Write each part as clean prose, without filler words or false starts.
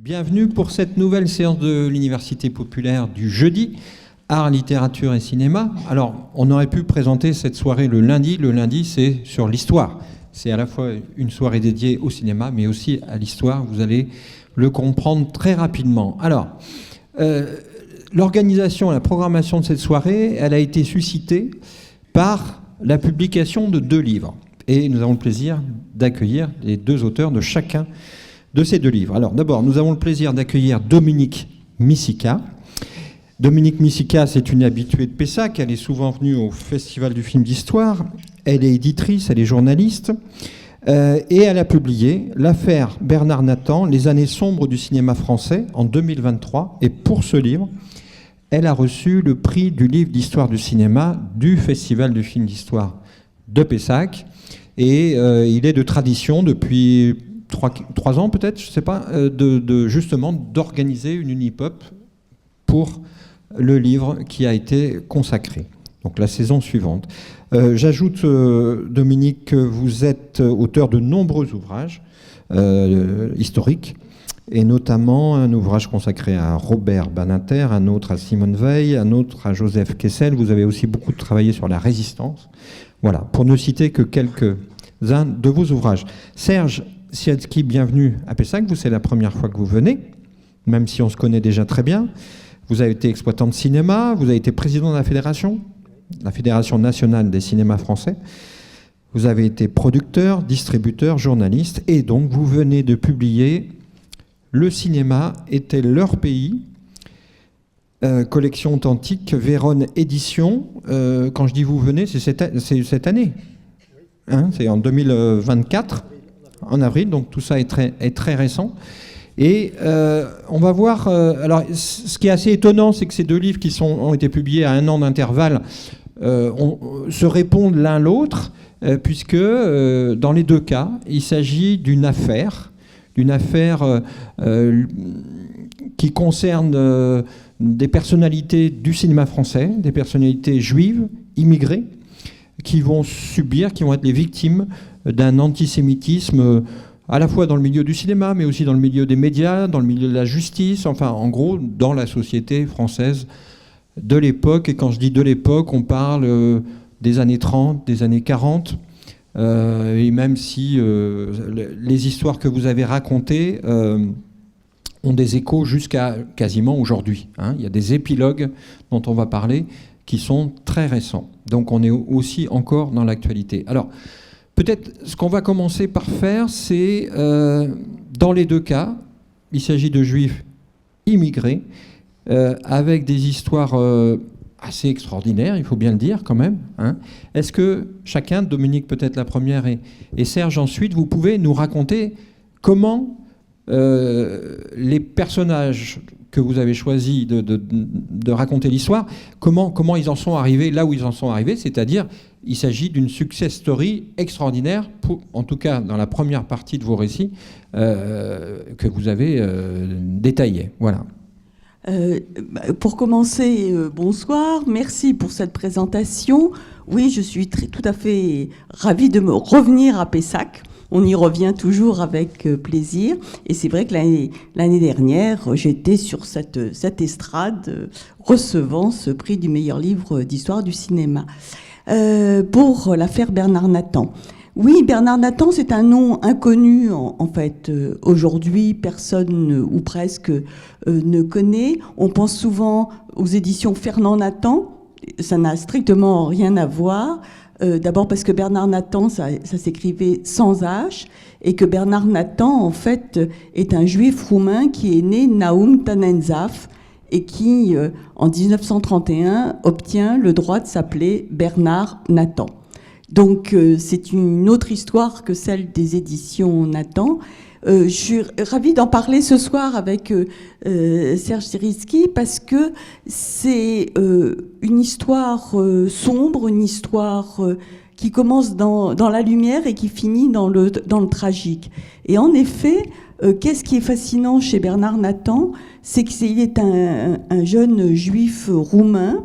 Bienvenue pour cette nouvelle séance de l'Université populaire du jeudi, Art, littérature et cinéma. Alors, on aurait pu présenter cette soirée le lundi. Le lundi, c'est sur l'histoire. C'est à la fois une soirée dédiée au cinéma, mais aussi à l'histoire. Vous allez le comprendre très rapidement. Alors, l'organisation et la programmation de cette soirée, elle a été suscitée par la publication de 2 livres. Et nous avons le plaisir d'accueillir les 2 auteurs de chacun de ces 2 livres. Alors d'abord, nous avons le plaisir d'accueillir Dominique Misica. Dominique Misica, c'est une habituée de Pessac. Elle est souvent venue au Festival du film d'histoire. Elle est éditrice, elle est journaliste. Et elle a publié L'affaire Bernard Nathan, les années sombres du cinéma français en 2023. Et pour ce livre, elle a reçu le prix du livre d'histoire du cinéma du Festival du film d'histoire de Pessac. Et il est de tradition depuis 3 ans peut-être, je ne sais pas, justement d'organiser une Unipop pour le livre qui a été consacré, donc la saison suivante. J'ajoute, Dominique, que vous êtes auteur de nombreux ouvrages historiques, et notamment un ouvrage consacré à Robert Badinter, un autre à Simone Veil, un autre à Joseph Kessel. Vous avez aussi beaucoup travaillé sur la résistance. Voilà, pour ne citer que quelques-uns de vos ouvrages. Serge Siadsky, bienvenue à Pessac. Vous, c'est la première fois que vous venez, même si on se connaît déjà très bien. Vous avez été exploitant de cinéma, vous avez été président de la Fédération nationale des cinémas français. Vous avez été producteur, distributeur, journaliste, et donc vous venez de publier Le cinéma était leur pays, collection authentique, Vérone Édition. Quand je dis vous venez, c'est cette année. Hein, c'est en 2024. En avril, donc tout ça est très récent. Et on va voir... alors, ce qui est assez étonnant, c'est que ces 2 livres qui ont été publiés à 1 an d'intervalle se répondent l'un l'autre, puisque dans les 2 cas, il s'agit d'une affaire qui concerne des personnalités du cinéma français, des personnalités juives, immigrées, qui vont être les victimes d'un antisémitisme à la fois dans le milieu du cinéma, mais aussi dans le milieu des médias, dans le milieu de la justice, enfin en gros dans la société française de l'époque. Et quand je dis de l'époque, on parle des années 30, des années 40, et même si les histoires que vous avez racontées ont des échos jusqu'à quasiment aujourd'hui. Hein. Il y a des épilogues dont on va parler qui sont très récents. Donc on est aussi encore dans l'actualité. Alors, peut-être ce qu'on va commencer par faire, c'est, dans les 2 cas, il s'agit de juifs immigrés, avec des histoires assez extraordinaires, il faut bien le dire quand même. Hein. Est-ce que chacun, Dominique peut-être la première et Serge ensuite, vous pouvez nous raconter comment les personnages que vous avez choisi de raconter l'histoire, comment ils en sont arrivés là où ils en sont arrivés, c'est-à-dire il s'agit d'une success story extraordinaire, en tout cas dans la première partie de vos récits que vous avez détaillés. Voilà. Pour commencer, bonsoir, merci pour cette présentation. Oui, je suis tout à fait ravie de me revenir à Pessac. On y revient toujours avec plaisir. Et c'est vrai que l'année dernière, j'étais sur cette estrade recevant ce prix du meilleur livre d'histoire du cinéma. Pour l'affaire Bernard Nathan. Oui, Bernard Nathan, c'est un nom inconnu en fait. Aujourd'hui, personne ou presque ne connaît. On pense souvent aux éditions Fernand Nathan. Ça n'a strictement rien à voir. D'abord parce que Bernard Nathan, ça s'écrivait sans H, et que Bernard Nathan, en fait, est un juif roumain qui est né Naum Tanenzaf, et qui, en 1931, obtient le droit de s'appeler Bernard Nathan. Donc, c'est une autre histoire que celle des éditions Nathan. Je suis ravie d'en parler ce soir avec Serge Siadsky parce que c'est une histoire sombre, une histoire qui commence dans la lumière et qui finit dans le tragique. Et en effet, qu'est-ce qui est fascinant chez Bernard Nathan, c'est qu'il est un jeune juif roumain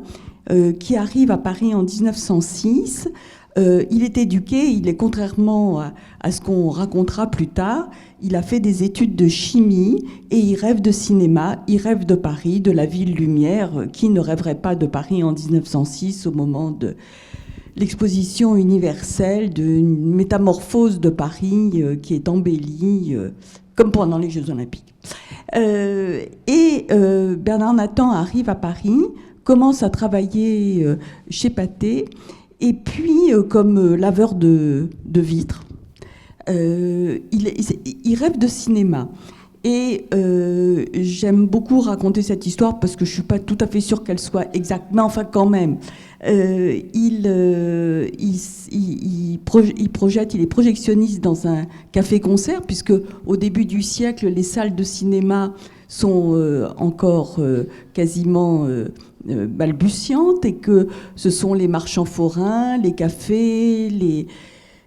qui arrive à Paris en 1906 Il est éduqué, il est contrairement à ce qu'on racontera plus tard, il a fait des études de chimie et il rêve de cinéma, il rêve de Paris, de la ville lumière. Qui ne rêverait pas de Paris en 1906 au moment de l'exposition universelle d'une métamorphose de Paris qui est embellie comme pendant les Jeux Olympiques. Bernard Nathan arrive à Paris, commence à travailler chez Pathé, et puis comme laveur de vitres. Il rêve de cinéma. Et j'aime beaucoup raconter cette histoire parce que je ne suis pas tout à fait sûre qu'elle soit exacte, mais enfin quand même. Il est projectionniste dans un café-concert, puisque au début du siècle, les salles de cinéma sont encore quasiment balbutiantes, et que ce sont les marchands forains, les cafés,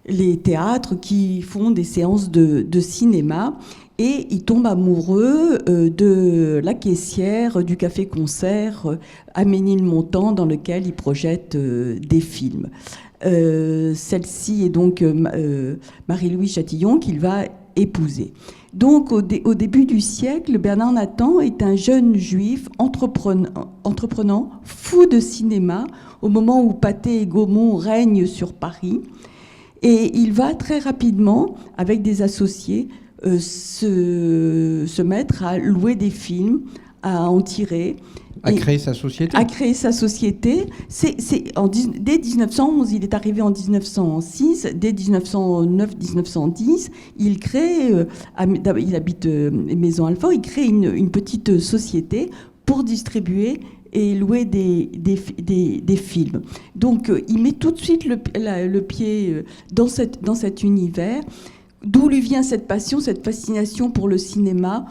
les théâtres qui font des séances de cinéma. Et il tombe amoureux de la caissière du café-concert à Ménilmontant, dans lequel il projette des films. Celle-ci est donc Marie-Louise Chatillon, qu'il va épouser. Donc au début du siècle, Bernard Nathan est un jeune juif entreprenant, fou de cinéma, au moment où Pathé et Gaumont règnent sur Paris. Et il va très rapidement, avec des associés, se mettre à louer des films, à en tirer. À créer sa société. À créer sa société. Dès 1911, il est arrivé en 1906. Dès 1909-1910, il crée, il habite Maison Alfort, il crée une petite société pour distribuer et louer des films. Donc il met tout de suite le pied dans cet univers. D'où lui vient cette passion, cette fascination pour le cinéma?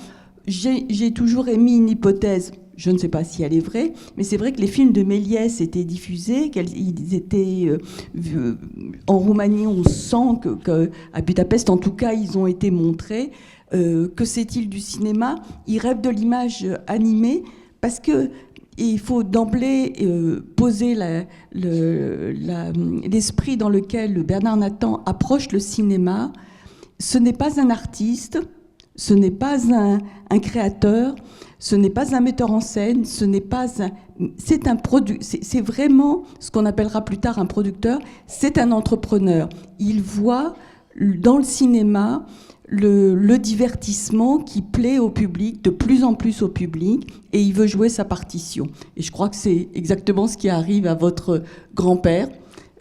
J'ai toujours émis une hypothèse, je ne sais pas si elle est vraie, mais c'est vrai que les films de Méliès étaient diffusés, qu'ils étaient en Roumanie, on sent qu'à Budapest, en tout cas, ils ont été montrés. Que sait-il du cinéma? Il rêve de l'image animée, parce que il faut d'emblée poser l'esprit dans lequel Bernard Nathan approche le cinéma. Ce n'est pas un artiste, ce n'est pas un créateur, ce n'est pas un metteur en scène, c'est vraiment ce qu'on appellera plus tard un producteur, c'est un entrepreneur. Il voit dans le cinéma le divertissement qui plaît au public, de plus en plus au public, et il veut jouer sa partition. Et je crois que c'est exactement ce qui arrive à votre grand-père.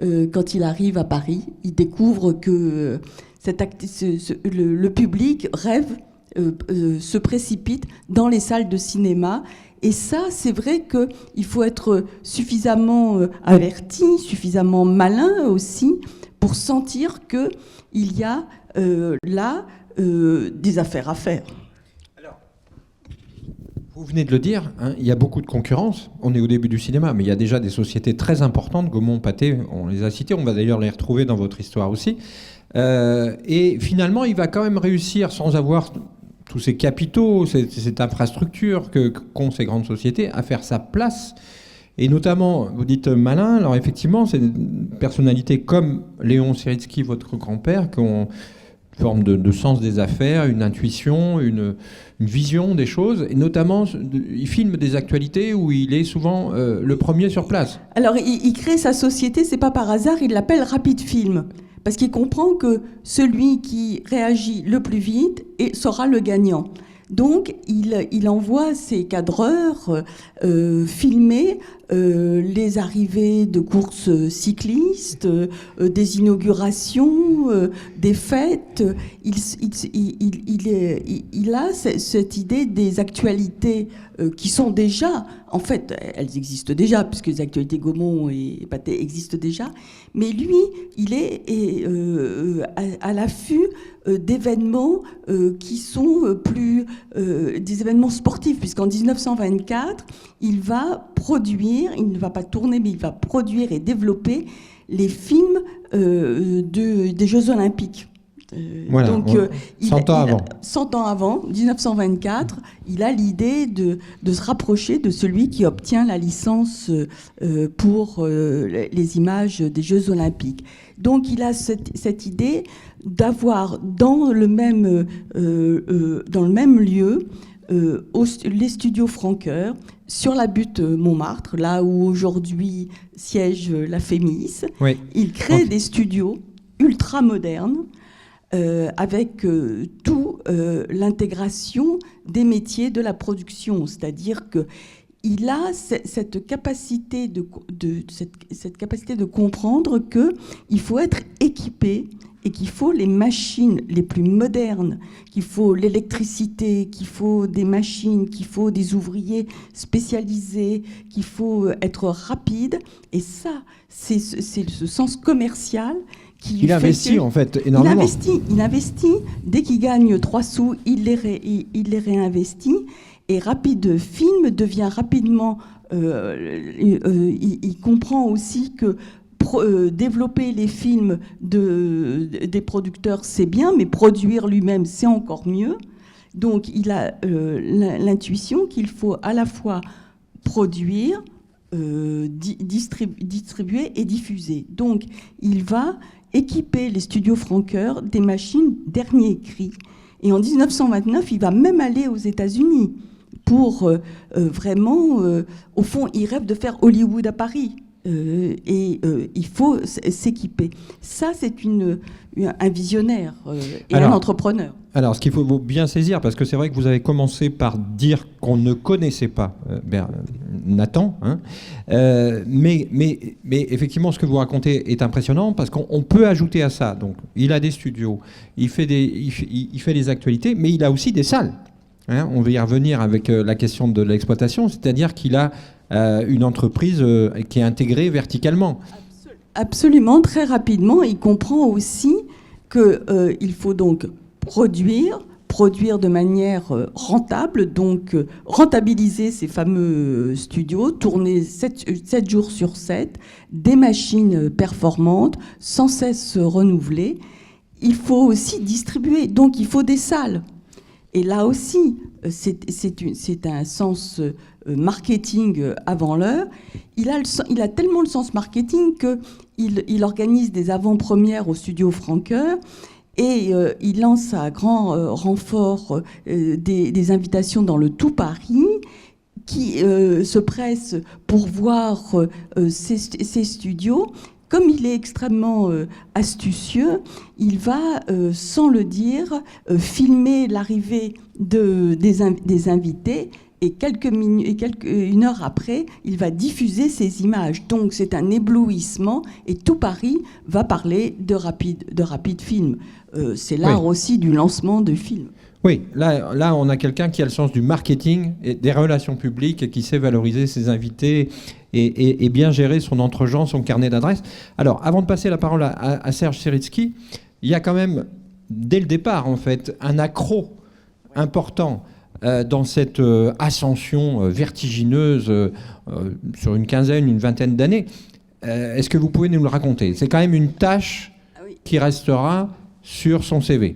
Quand il arrive à Paris, il découvre que le public rêve, se précipite dans les salles de cinéma. Et ça, c'est vrai qu'il faut être suffisamment averti, suffisamment malin aussi, pour sentir qu'il y a là des affaires à faire. Alors, vous venez de le dire, hein, il y a beaucoup de concurrence. On est au début du cinéma, mais il y a déjà des sociétés très importantes, Gaumont, Pathé, on les a citées, on va d'ailleurs les retrouver dans votre histoire aussi. Et finalement, il va quand même réussir, sans avoir tous ces capitaux, cette infrastructure qu'ont ces grandes sociétés, à faire sa place. Et notamment, vous dites malin, alors effectivement, c'est une personnalité comme Léon Siritsky, votre grand-père, qui ont une forme de sens des affaires, une intuition, une vision des choses. Et notamment, il filme des actualités où il est souvent le premier sur place. Alors, il crée sa société, c'est pas par hasard, il l'appelle Rapid Film. Parce qu'il comprend que celui qui réagit le plus vite sera le gagnant. Donc, il envoie ses cadreurs filmer les arrivées de courses cyclistes, des inaugurations, des fêtes. Il a cette idée des actualités qui sont déjà, en fait, elles existent déjà, puisque les actualités Gaumont et Pathé existent déjà, mais lui, il est à l'affût d'événements qui sont des événements sportifs, puisqu'en 1924, il va produire, il ne va pas tourner, mais il va produire et développer les films des Jeux Olympiques Voilà, donc, 100 ans avant. 100 ans avant, 1924, il a l'idée de se rapprocher de celui qui obtient la licence pour les images des Jeux Olympiques. Donc il a cette idée d'avoir dans le même lieu les studios Franqueur, sur la butte Montmartre, là où aujourd'hui siège la FEMIS. Oui. Il crée des studios ultra modernes avec tout l'intégration des métiers de la production, c'est-à-dire que il a cette capacité de comprendre qu'il faut être équipé et qu'il faut les machines les plus modernes, qu'il faut l'électricité, qu'il faut des machines, qu'il faut des ouvriers spécialisés, qu'il faut être rapide. Et ça, c'est ce sens commercial qui il investit en fait énormément. Il investit. Dès qu'il gagne 3 sous, il les réinvestit. Et Rapide Film devient rapidement... il comprend aussi que développer les films des producteurs, c'est bien, mais produire lui-même, c'est encore mieux. Donc il a l'intuition qu'il faut à la fois produire, distribuer et diffuser. Donc il va équiper les studios Franqueur des machines dernier cri. Et en 1929, il va même aller aux États-Unis pour vraiment... au fond, il rêve de faire Hollywood à Paris. Il faut s'équiper. Ça, c'est un visionnaire et un entrepreneur. Alors, ce qu'il faut bien saisir, parce que c'est vrai que vous avez commencé par dire qu'on ne connaissait pas Nathan, hein, mais effectivement, ce que vous racontez est impressionnant, parce qu'on peut ajouter à ça. Donc, il a des studios, il fait des actualités, mais il a aussi des salles. Hein, on va y revenir avec la question de l'exploitation, c'est-à-dire qu'il a une entreprise qui est intégrée verticalement. Absolument, très rapidement. Il comprend aussi qu'il faut donc produire de manière rentable, donc rentabiliser ces fameux studios, tourner 7 jours sur 7, des machines performantes, sans cesse renouvelées. Il faut aussi distribuer, donc il faut des salles. Et là aussi, c'est un sens marketing avant l'heure. Il a tellement le sens marketing qu'il organise des avant-premières au studio Franqueur et il lance à grand renfort des invitations dans le tout Paris qui se pressent pour voir ces studios. Comme il est extrêmement astucieux, il va, sans le dire, filmer l'arrivée des invités et une heure après, il va diffuser ces images. Donc c'est un éblouissement et tout Paris va parler de Rapide Film. C'est l'art aussi du lancement de films. Oui, là, on a quelqu'un qui a le sens du marketing et des relations publiques et qui sait valoriser ses invités et bien gérer son entre-gens, son carnet d'adresses. Alors, avant de passer la parole à Serge Séritsky, il y a quand même, dès le départ, en fait, un accroc important dans cette ascension vertigineuse sur une vingtaine d'années. Est-ce que vous pouvez nous le raconter ? C'est quand même une tâche qui restera sur son CV.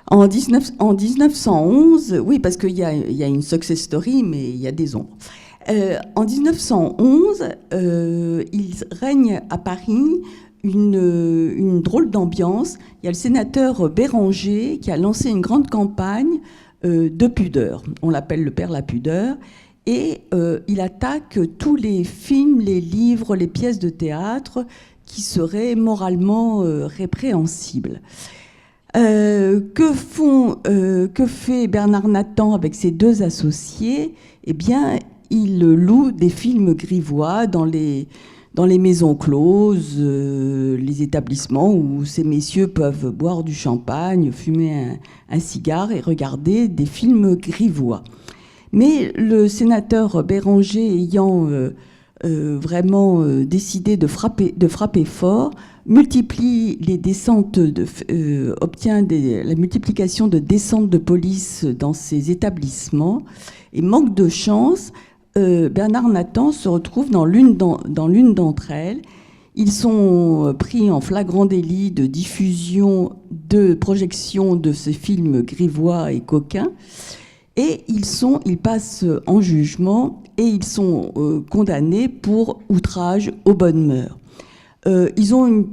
En 1911, oui, parce qu'il y a une success story, mais il y a des ombres. En 1911, il règne à Paris une drôle d'ambiance. Il y a le sénateur Béranger qui a lancé une grande campagne de pudeur. On l'appelle le père la pudeur. Et il attaque tous les films, les livres, les pièces de théâtre qui seraient moralement répréhensibles. Que fait Bernard Nathan avec ses 2 associés ? Eh bien, il loue des films grivois dans les maisons closes, les établissements où ces messieurs peuvent boire du champagne, fumer un cigare et regarder des films grivois. Mais le sénateur Béranger ayant vraiment décidé de frapper fort, multiplie les descentes, obtient la multiplication de descentes de police dans ces établissements. Et manque de chance, Bernard Nathan se retrouve dans l'une d'entre elles. Ils sont pris en flagrant délit de diffusion, de projection de ces films grivois et coquins. Et ils passent en jugement et ils sont condamnés pour outrage aux bonnes mœurs. Ils ont une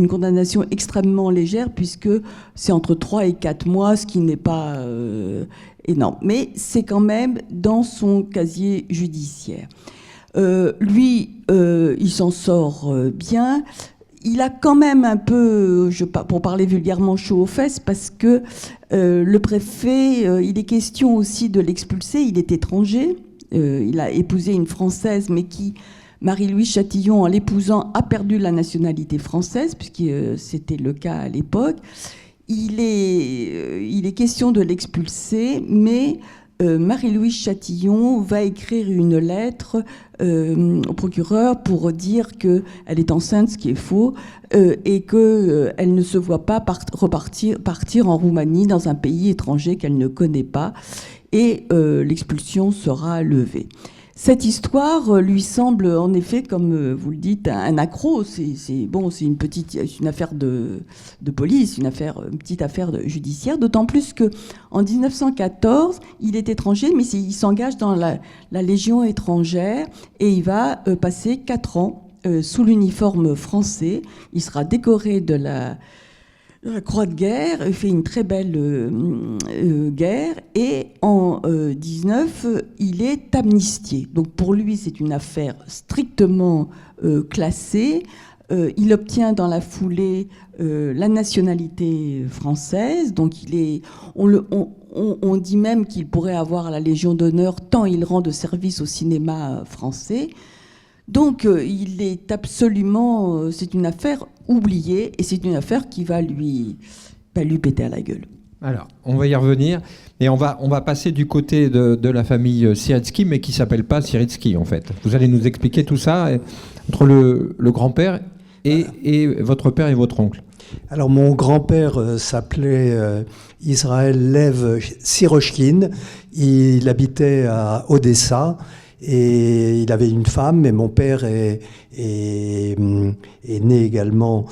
condamnation extrêmement légère puisque c'est entre 3 et 4 mois, ce qui n'est pas énorme. Mais c'est quand même dans son casier judiciaire. Lui, il s'en sort bien. Il a quand même un peu, pour parler vulgairement, chaud aux fesses, parce que le préfet, il est question aussi de l'expulser. Il est étranger. Il a épousé une Française, mais qui, Marie-Louise Chatillon, en l'épousant, a perdu la nationalité française, puisque c'était le cas à l'époque. Il est question de l'expulser, mais Marie-Louise Chatillon va écrire une lettre au procureur pour dire qu'elle est enceinte, ce qui est faux, et qu'elle ne se voit pas partir en Roumanie, dans un pays étranger qu'elle ne connaît pas, et l'expulsion sera levée. Cette histoire lui semble, en effet, comme vous le dites, un accroc. C'est une affaire de police, une petite affaire judiciaire. D'autant plus que en 1914, il est étranger, mais il s'engage dans la Légion étrangère et il va passer 4 ans sous l'uniforme français. Il sera décoré de la Croix de guerre, fait une très belle guerre, et en 19, il est amnistié. Donc pour lui, c'est une affaire strictement classée. Il obtient dans la foulée la nationalité française. Donc on dit même qu'il pourrait avoir la Légion d'honneur tant il rend de service au cinéma français. Donc il est absolument, c'est une affaire oubliée et c'est une affaire qui va lui péter à la gueule. Alors, on va y revenir et on va passer du côté de la famille Siretsky, mais qui ne s'appelle pas Siretsky en fait. Vous allez nous expliquer tout ça entre le grand-père et votre père et votre oncle. Alors mon grand-père s'appelait Israël Lev Sirochkin. Il habitait à Odessa. Et il avait une femme, et mon père est né également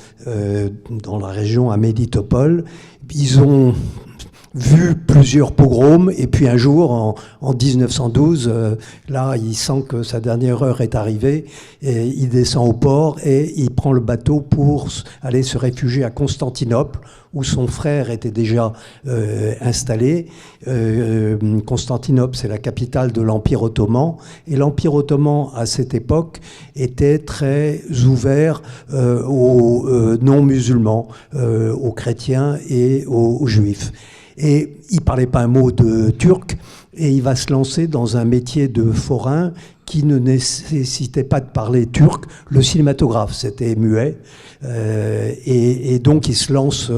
dans la région à Mélitopol. Ils ont vu plusieurs pogroms, et puis un jour, en 1912, là, il sent que sa dernière heure est arrivée, et il descend au port et il prend le bateau pour aller se réfugier à Constantinople, où son frère était déjà installé. Constantinople, c'est la capitale de l'Empire ottoman, et l'Empire ottoman, à cette époque, était très ouvert aux non-musulmans, aux chrétiens et aux juifs. Et il ne parlait pas un mot de turc, et il va se lancer dans un métier de forain qui ne nécessitait pas de parler turc. Le cinématographe, c'était muet. Et donc, il se lance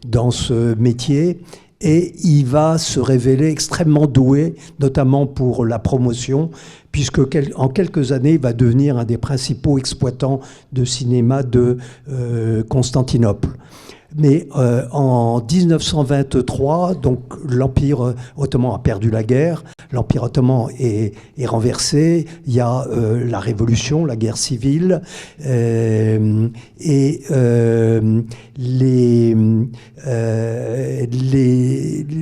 dans ce métier et il va se révéler extrêmement doué, notamment pour la promotion, puisque en quelques années, il va devenir un des principaux exploitants de cinéma de Constantinople. Mais en 1923, donc l'Empire ottoman a perdu la guerre, l'Empire ottoman est renversé, il y a la révolution, la guerre civile, et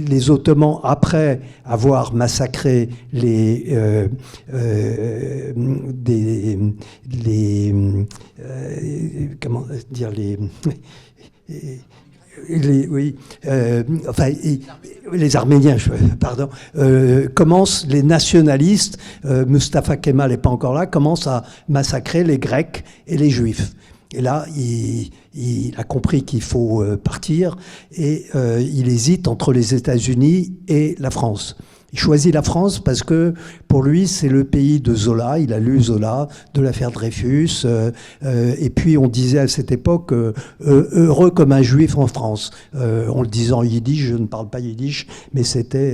les Ottomans, après avoir massacré les Arméniens, pardon, commencent, les nationalistes, Mustafa Kemal n'est pas encore là, commencent à massacrer les Grecs et les Juifs. Et là, il a compris qu'il faut partir et il hésite entre les États-Unis et la France. Il choisit la France parce que pour lui, c'est le pays de Zola. Il a lu Zola, de l'affaire Dreyfus. Et puis, on disait à cette époque heureux comme un juif en France. On le disait en yiddish, je ne parle pas yiddish, mais c'était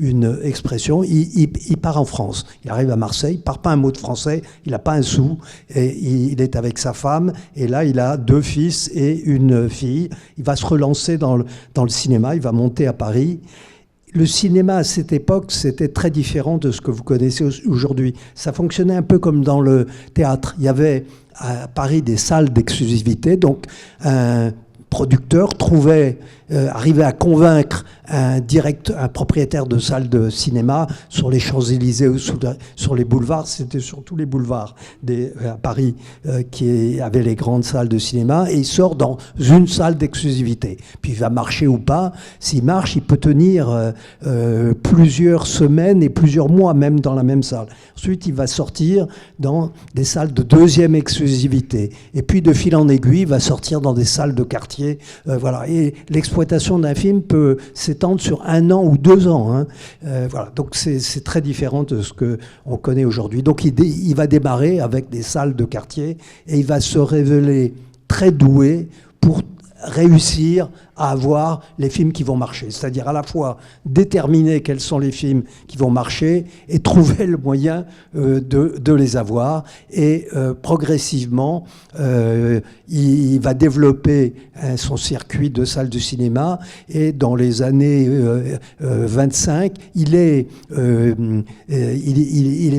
une expression. Il part en France. Il arrive à Marseille, il ne parle pas un mot de français, il n'a pas un sou. Et il est avec sa femme. Et là, il a 2 fils et une fille. Il va se relancer dans le cinéma. Il va monter à Paris. le cinéma à cette époque, c'était très différent de ce que vous connaissez aujourd'hui. Ça fonctionnait un peu comme dans le théâtre. Il y avait à Paris des salles d'exclusivité, donc un producteur arrivait à convaincre un propriétaire de salle de cinéma sur les Champs-Élysées ou sur les boulevards. C'était sur tous les boulevards à Paris qui avaient les grandes salles de cinéma, et il sort dans une salle d'exclusivité. Puis il va marcher ou pas. S'il marche, il peut tenir plusieurs semaines et plusieurs mois même dans la même salle. Ensuite, il va sortir dans des salles de deuxième exclusivité. Et puis, de fil en aiguille, il va sortir dans des salles de quartier. Voilà. Et l'exploitation d'un film peut s'étendre sur 1 an ou 2 ans. Hein. Voilà. Donc, c'est très différent de ce qu'on connaît aujourd'hui. Donc, il va démarrer avec des salles de quartier et il va se révéler très doué pour réussir à avoir les films qui vont marcher. C'est-à-dire à la fois déterminer quels sont les films qui vont marcher et trouver le moyen de les avoir. Et progressivement, il va développer son circuit de salles de cinéma. Et dans les années 25, il est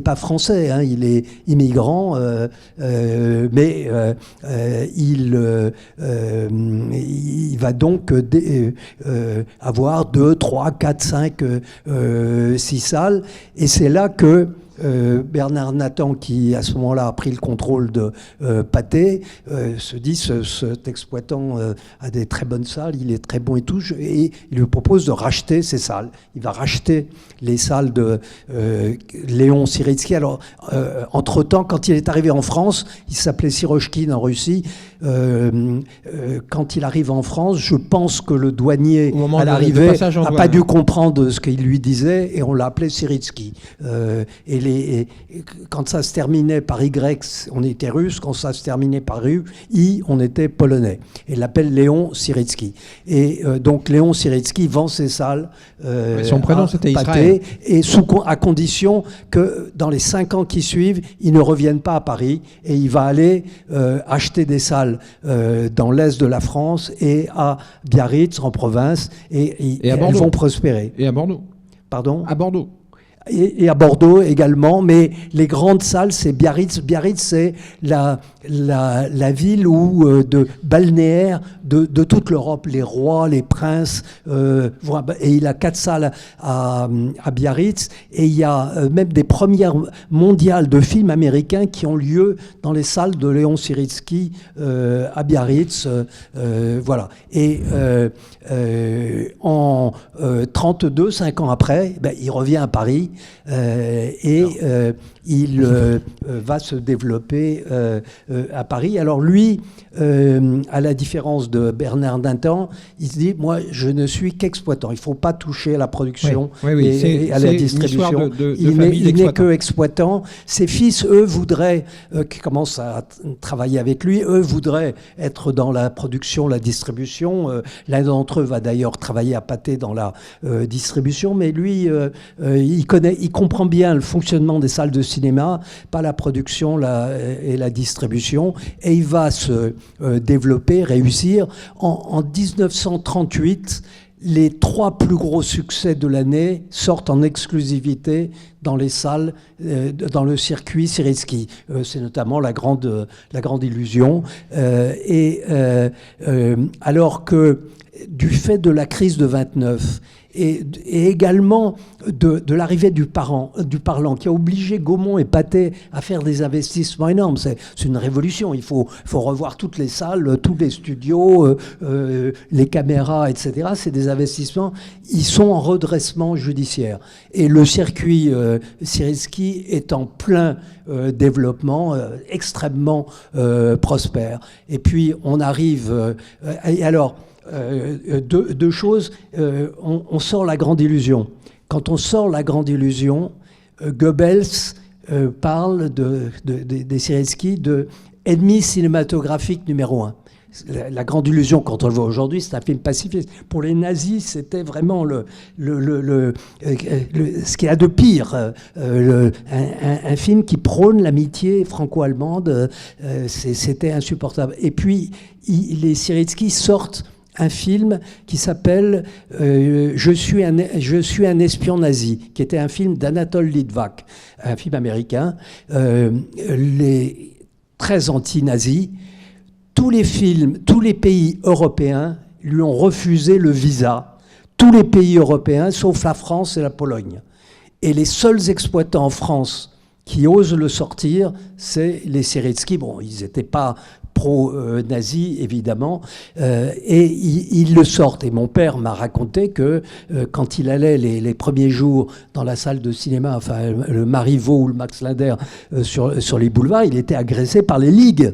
pas français, hein, il est immigrant, mais il va donc avoir 2, 3, 4, 5, 6 salles. Et c'est là que Bernard Nathan, qui à ce moment-là a pris le contrôle de Pathé, se dit cet exploitant a des très bonnes salles, il est très bon et tout, et il lui propose de racheter ces salles. Il va racheter les salles de Léon Siritsky. Alors, entre-temps, quand il est arrivé en France, il s'appelait Sirochkine en Russie. Quand il arrive en France, je pense que le douanier à l'arrivée n'a pas dû comprendre ce qu'il lui disait, et on l'a appelé Siritsky. Et quand ça se terminait par Y, on était russe. Quand ça se terminait par I, on était polonais. Et il l'appelle Léon Siritsky. Et donc Léon Siritsky vend ses salles. Son prénom, c'était Israël. Et à condition que dans les 5 ans qui suivent, il ne revienne pas à Paris. Et il va aller acheter des salles dans l'est de la France et à Biarritz, en province. Et elles vont prospérer. Et à Bordeaux. Pardon ? À Bordeaux. Et à Bordeaux également, mais les grandes salles, c'est Biarritz. Biarritz, c'est la ville où, de balnéaire de toute l'Europe, les rois, les princes, et il a 4 salles à Biarritz, et il y a même des premières mondiales de films américains qui ont lieu dans les salles de Léon Siritsky à Biarritz, voilà. Et en 32, 5 ans après, il revient à Paris. Il va se développer à Paris. Alors lui, à la différence de Bernard Nathan, il se dit, moi, je ne suis qu'exploitant. Il ne faut pas toucher à la production et à la distribution. Il n'est que exploitant. Ses fils, eux, voudraient, qui commencent à travailler avec lui, eux voudraient être dans la production, la distribution. L'un d'entre eux va d'ailleurs travailler à Pathé dans la distribution, mais lui, il comprend bien le fonctionnement des salles de cinéma, pas la production et la distribution, et il va se développer, réussir. En 1938, les 3 plus gros succès de l'année sortent en exclusivité dans les salles, dans le circuit Siritsky. C'est notamment la grande illusion. Alors que, du fait de la crise de 29, et également de l'arrivée du parlant, qui a obligé Gaumont et Pathé à faire des investissements énormes. C'est une révolution. Il faut revoir toutes les salles, tous les studios, les caméras, etc. C'est des investissements. Ils sont en redressement judiciaire. Et le circuit Siritsky est en plein développement, extrêmement prospère. Et puis, on arrive... deux choses, on sort La Grande Illusion. Quand on sort La Grande Illusion, Goebbels parle des Siritsky de ennemi cinématographique numéro 1. La Grande Illusion, quand on le voit aujourd'hui, c'est un film pacifiste. Pour les nazis, c'était vraiment ce qu'il y a de pire. Un film qui prône l'amitié franco-allemande, c'était insupportable. Et puis, les Siritsky sortent un film qui s'appelle je suis un espion nazi, qui était un film d'Anatole Litvak, un film américain, très anti-nazi. Tous les pays européens lui ont refusé le visa. Tous les pays européens, sauf la France et la Pologne. Et les seuls exploitants en France qui osent le sortir, c'est les Siritsky. Bon, ils n'étaient pas pro-nazis, évidemment, et ils le sortent. Et mon père m'a raconté que quand il allait les premiers jours dans la salle de cinéma, enfin le Marivaux ou le Max Linder sur les boulevards, il était agressé par les ligues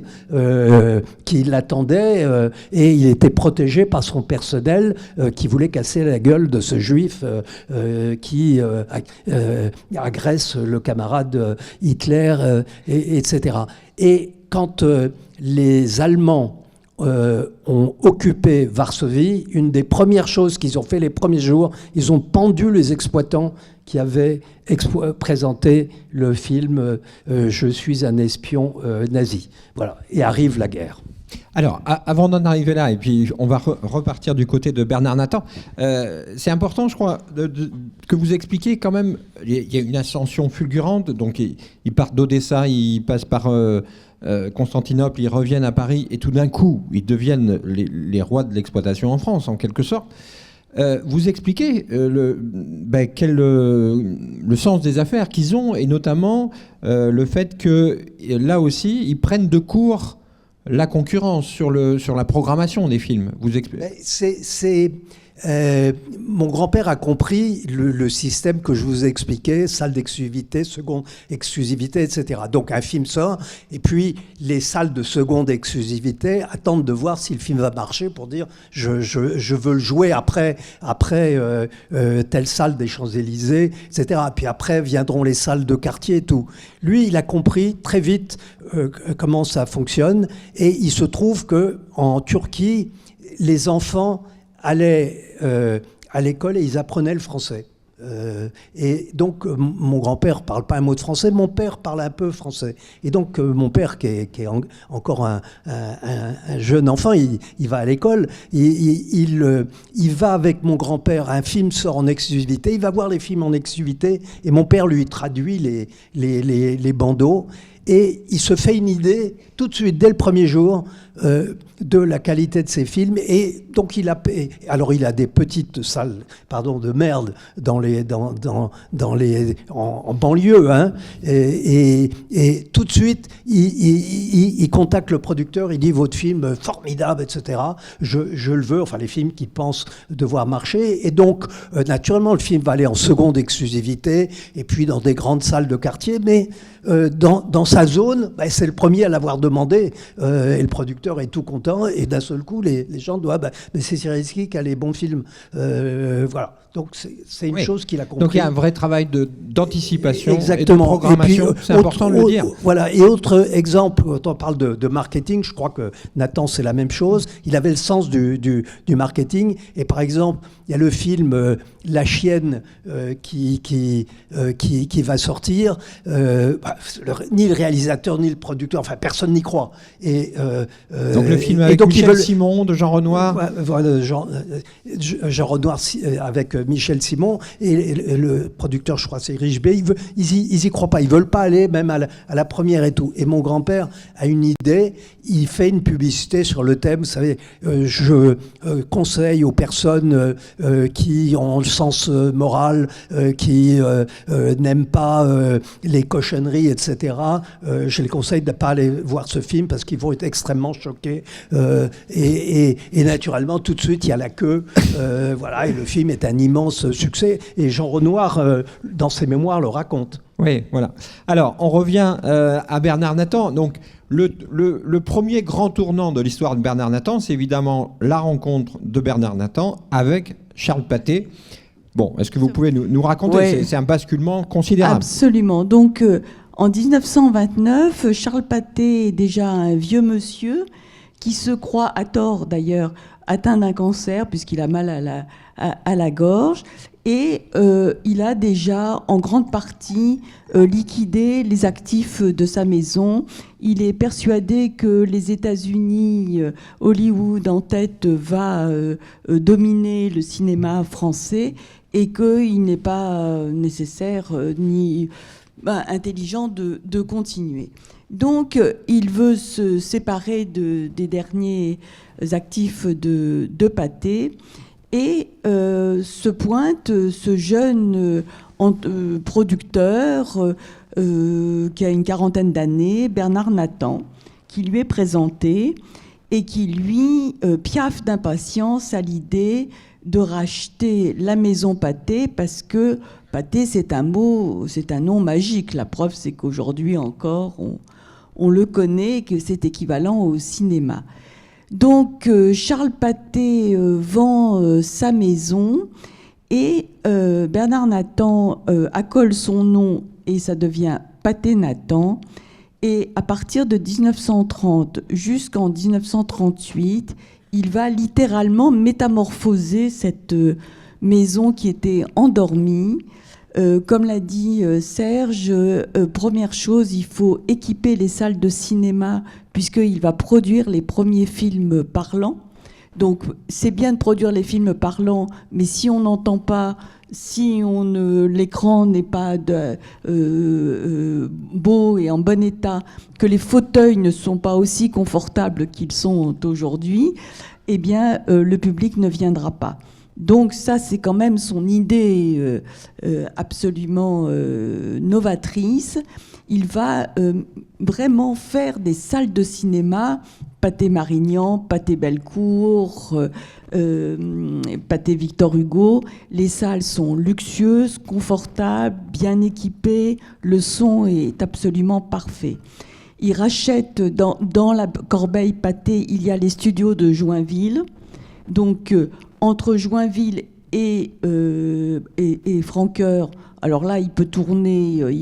qui l'attendaient, et il était protégé par son personnel qui voulait casser la gueule de ce juif qui agresse le camarade Hitler, etc. Et quand les Allemands ont occupé Varsovie, une des premières choses qu'ils ont fait les premiers jours, ils ont pendu les exploitants qui avaient présenté le film Je suis un espion nazi. Voilà. Et arrive la guerre. Alors, avant d'en arriver là, et puis on va repartir du côté de Bernard Nathan, c'est important, je crois, que vous expliquiez quand même, il y a une ascension fulgurante, donc ils partent d'Odessa, ils passent par Constantinople, ils reviennent à Paris, et tout d'un coup, ils deviennent les rois de l'exploitation en France, en quelque sorte. Vous expliquez le sens des affaires qu'ils ont, et notamment le fait que, là aussi, ils prennent de court la concurrence sur la programmation des films. Vous expliquez. Mon grand-père a compris le système que je vous ai expliqué, salle d'exclusivité, seconde exclusivité, etc. Donc un film sort, et puis les salles de seconde exclusivité attendent de voir si le film va marcher pour dire je veux le jouer après telle salle des Champs-Élysées, etc. Puis après viendront les salles de quartier et tout. Lui, il a compris très vite comment ça fonctionne, et il se trouve qu'en Turquie, les enfants allaient à l'école et ils apprenaient le français. Et donc, mon grand-père ne parle pas un mot de français, mon père parle un peu français. Et donc, mon père, qui est encore un jeune enfant, il va à l'école, il va avec mon grand-père, un film sort en exclusivité, il va voir les films en exclusivité, et mon père lui traduit les bandeaux, et il se fait une idée tout de suite, dès le premier jour, de la qualité de ses films. Et donc, il a des petites salles, de merde en banlieue, hein, et tout de suite, il contacte le producteur, il dit votre film formidable, etc. Je le veux, enfin les films qu'il pense devoir marcher. Et donc, naturellement, le film va aller en seconde exclusivité, et puis dans des grandes salles de quartier, mais dans sa zone, c'est le premier à l'avoir demandé, et le producteur est tout content, et d'un seul coup, les gens doivent, mais c'est Siritsky qui a les bons films. Voilà. Donc c'est une chose qu'il a compris. Donc il y a un vrai travail d'anticipation. Exactement. Et de programmation, et puis, c'est important de le dire. Voilà. Et autre exemple, quand on parle de marketing, je crois que Nathan, c'est la même chose. Il avait le sens du marketing. Et par exemple, il y a le film La Chienne qui va sortir. Ni le réalisateur, ni le producteur, enfin personne n'y croit. Donc le film avec Michel Simon, de Jean Renoir. Voilà, Jean Renoir avec Michel Simon, et le producteur, je crois, c'est Rich B. Ils y croient pas. Ils veulent pas aller même à la première et tout. Et mon grand-père a une idée. Il fait une publicité sur le thème. Vous savez, je conseille aux personnes qui ont le sens moral, qui n'aiment pas les cochonneries, etc. Je les conseille de ne pas aller voir ce film parce qu'ils vont être extrêmement choqués. Et naturellement, tout de suite, il y a la queue. Voilà, et le film est un immense succès. Et Jean Renoir, dans ses mémoires, le raconte. Oui, voilà. Alors, on revient à Bernard Nathan. Donc, le premier grand tournant de l'histoire de Bernard Nathan, c'est évidemment la rencontre de Bernard Nathan avec Charles Pathé. Bon, est-ce que vous pouvez nous raconter? Ouais. C'est un basculement considérable. Absolument. Donc, en 1929, Charles Pathé est déjà un vieux monsieur qui se croit, à tort d'ailleurs, atteint d'un cancer puisqu'il a mal à la gorge. Et il a déjà en grande partie liquidé les actifs de sa maison. Il est persuadé que les États-Unis, Hollywood en tête, va dominer le cinéma français et qu'il n'est pas nécessaire ni intelligent de continuer. Donc il veut se séparer des derniers actifs de Pathé. Et se pointe ce jeune producteur qui a une quarantaine d'années, Bernard Nathan, qui lui est présenté et qui lui piaffe d'impatience à l'idée de racheter la maison Pathé parce que Pathé, c'est un nom magique. La preuve, c'est qu'aujourd'hui encore, on le connaît et que c'est équivalent au cinéma. Donc Charles Pathé vend sa maison et Bernard Nathan accole son nom et ça devient Pathé Nathan. Et à partir de 1930 jusqu'en 1938, il va littéralement métamorphoser cette maison qui était endormie. Comme l'a dit Serge, première chose, il faut équiper les salles de cinéma puisqu'il va produire les premiers films parlants. Donc c'est bien de produire les films parlants, mais si on n'entend pas, si l'écran n'est pas beau et en bon état, que les fauteuils ne sont pas aussi confortables qu'ils sont aujourd'hui, eh bien le public ne viendra pas. Donc ça, c'est quand même son idée absolument novatrice. Il va vraiment faire des salles de cinéma, Pathé Marignan, Pathé Bellecour, Pathé Victor Hugo. Les salles sont luxueuses, confortables, bien équipées. Le son est absolument parfait. Il rachète dans la corbeille Pathé, il y a les studios de Joinville. Donc entre Joinville et Franqueur, alors là, il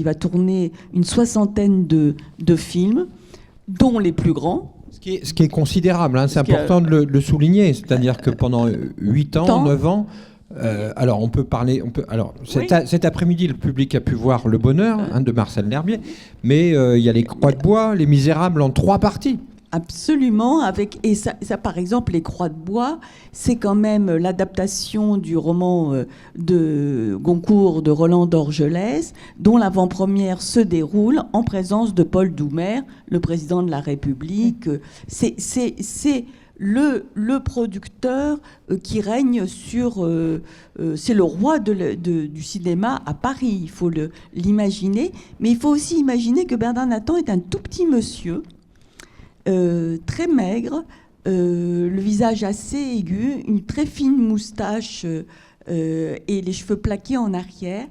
va tourner une soixantaine de films, dont les plus grands. Ce qui est considérable, hein, c'est important de le souligner, c'est-à-dire que pendant 8 ans, 9 ans, alors on peut parler, cet après-midi, le public a pu voir Le Bonheur de Marcel L'Herbier, mais il y a Les Croix de Bois, Les Misérables en 3 parties. Absolument, et ça, par exemple, Les Croix de Bois, c'est quand même l'adaptation du roman de Goncourt de Roland d'Orgelès, dont l'avant-première se déroule en présence de Paul Doumer, le président de la République. C'est le producteur qui règne sur... c'est le roi du cinéma à Paris, il faut l'imaginer. Mais il faut aussi imaginer que Bernard Nathan est un tout petit monsieur, très maigre, le visage assez aigu, une très fine moustache et les cheveux plaqués en arrière,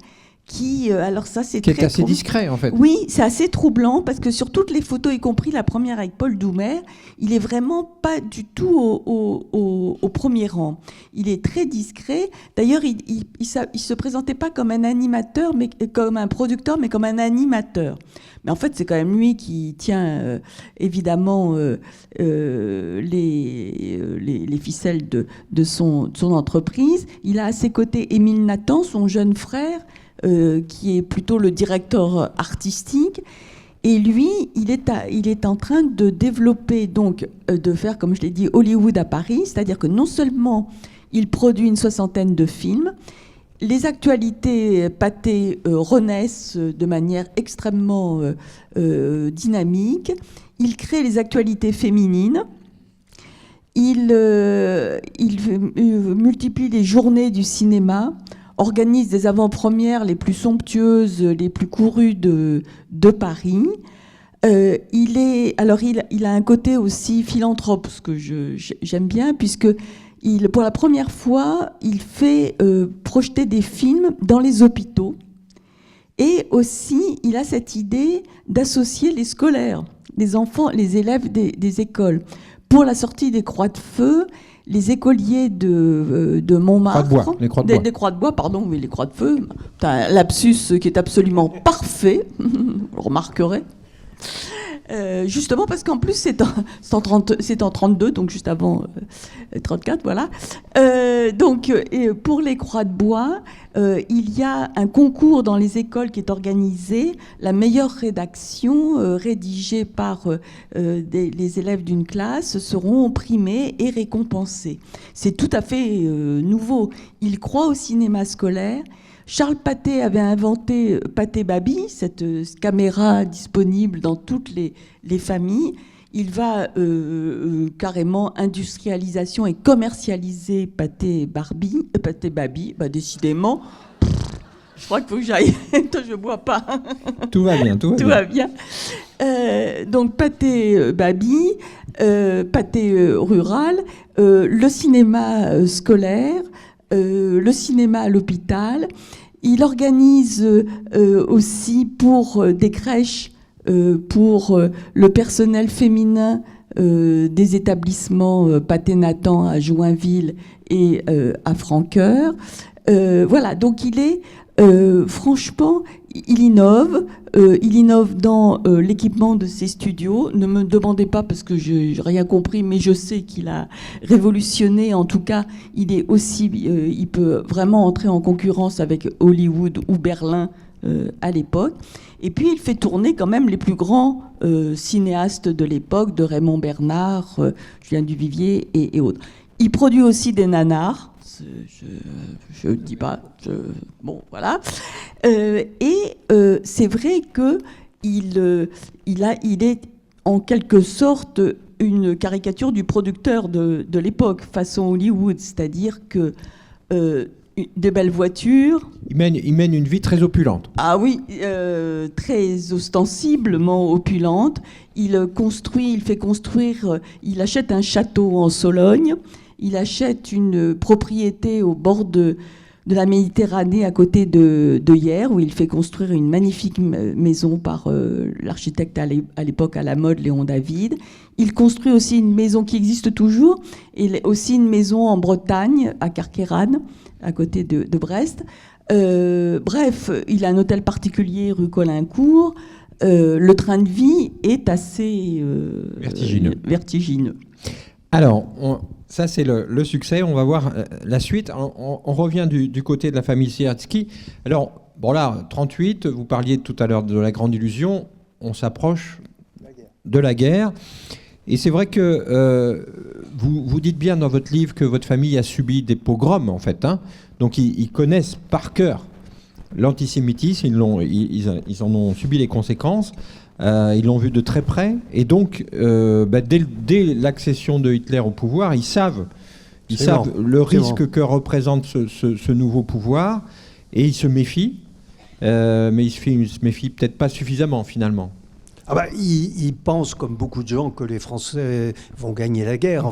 alors ça c'est qui est assez discret en fait. Oui, c'est assez troublant parce que sur toutes les photos, y compris la première avec Paul Doumer, il est vraiment pas du tout au premier rang. Il est très discret. D'ailleurs, il se présentait pas comme un animateur, mais comme un producteur, mais comme un animateur. Mais en fait, c'est quand même lui qui tient évidemment les ficelles de son entreprise. Il a à ses côtés Émile Nathan, son jeune frère, qui est plutôt le directeur artistique. Et lui, il est en train de développer, donc, de faire, comme je l'ai dit, Hollywood à Paris. C'est-à-dire que non seulement il produit une soixantaine de films, les actualités Pathé renaissent de manière extrêmement dynamique. Il crée les actualités féminines. Il multiplie les journées du cinéma, organise des avant-premières les plus somptueuses, les plus courues de Paris. Il a un côté aussi philanthrope, ce que j'aime bien, puisque pour la première fois, il fait projeter des films dans les hôpitaux. Et aussi, il a cette idée d'associer les scolaires, les enfants, les élèves des écoles. Pour la sortie des Croix de Feu, les écoliers de Montmartre... Les Croix de Bois. Des Croix de Bois, pardon, oui, les Croix de Feu. C'est un lapsus qui est absolument parfait, vous remarquerez. Justement parce qu'en plus c'est en 32, donc juste avant 34, voilà. Pour les croix de bois, il y a un concours dans les écoles qui est organisé. La meilleure rédaction rédigée par les élèves d'une classe seront primés et récompensés. C'est tout à fait nouveau. Il croit au cinéma scolaire. Charles Pathé avait inventé Pathé Baby, cette caméra disponible dans toutes les familles. Il va carrément industrialisation et commercialiser Pathé Baby. Bah, décidément, je crois qu'il faut que j'aille. Toi, je ne bois pas. Tout va bien, tout va bien. Donc Pathé Baby, Pathé rural, le cinéma scolaire, le cinéma à l'hôpital. Il organise aussi pour des crèches, pour le personnel féminin des établissements Pathé Nathan à Joinville et à Francoeur. Voilà, donc il est franchement, il innove dans l'équipement de ses studios. Ne me demandez pas parce que je n'ai rien compris, mais je sais qu'il a révolutionné. En tout cas, il peut vraiment entrer en concurrence avec Hollywood ou Berlin à l'époque. Et puis, il fait tourner quand même les plus grands cinéastes de l'époque, de Raymond Bernard, Julien Duvivier et autres. Il produit aussi des nanars. Je ne dis pas. Bon, voilà. C'est vrai qu'il est en quelque sorte une caricature du producteur de l'époque, façon Hollywood. C'est-à-dire que des belles voitures. Il mène une vie très opulente. Ah oui, très ostensiblement opulente. Il achète un château en Sologne. Il achète une propriété au bord de la Méditerranée, à côté de Hyères, où il fait construire une magnifique maison par l'architecte à l'époque à la mode, Léon David. Il construit aussi une maison qui existe toujours, et aussi une maison en Bretagne, à Carqueiranne, à côté de Brest. Bref, il a un hôtel particulier rue Caulaincourt. Le train de vie est assez vertigineux. Alors, ça c'est le succès, on va voir la suite. On revient du côté de la famille Sieradzki. Alors, bon là, 38, vous parliez tout à l'heure de la grande illusion, on s'approche de la guerre. Et c'est vrai que vous dites bien dans votre livre que votre famille a subi des pogroms, en fait. Hein. Donc ils connaissent par cœur l'antisémitisme, ils en ont subi les conséquences. Ils l'ont vu de très près, et donc dès l'accession de Hitler au pouvoir, ils savent le risque que représente ce nouveau pouvoir, et ils se méfient, mais ils se méfient peut-être pas suffisamment finalement. Ils pensent, comme beaucoup de gens, que les Français vont gagner la guerre,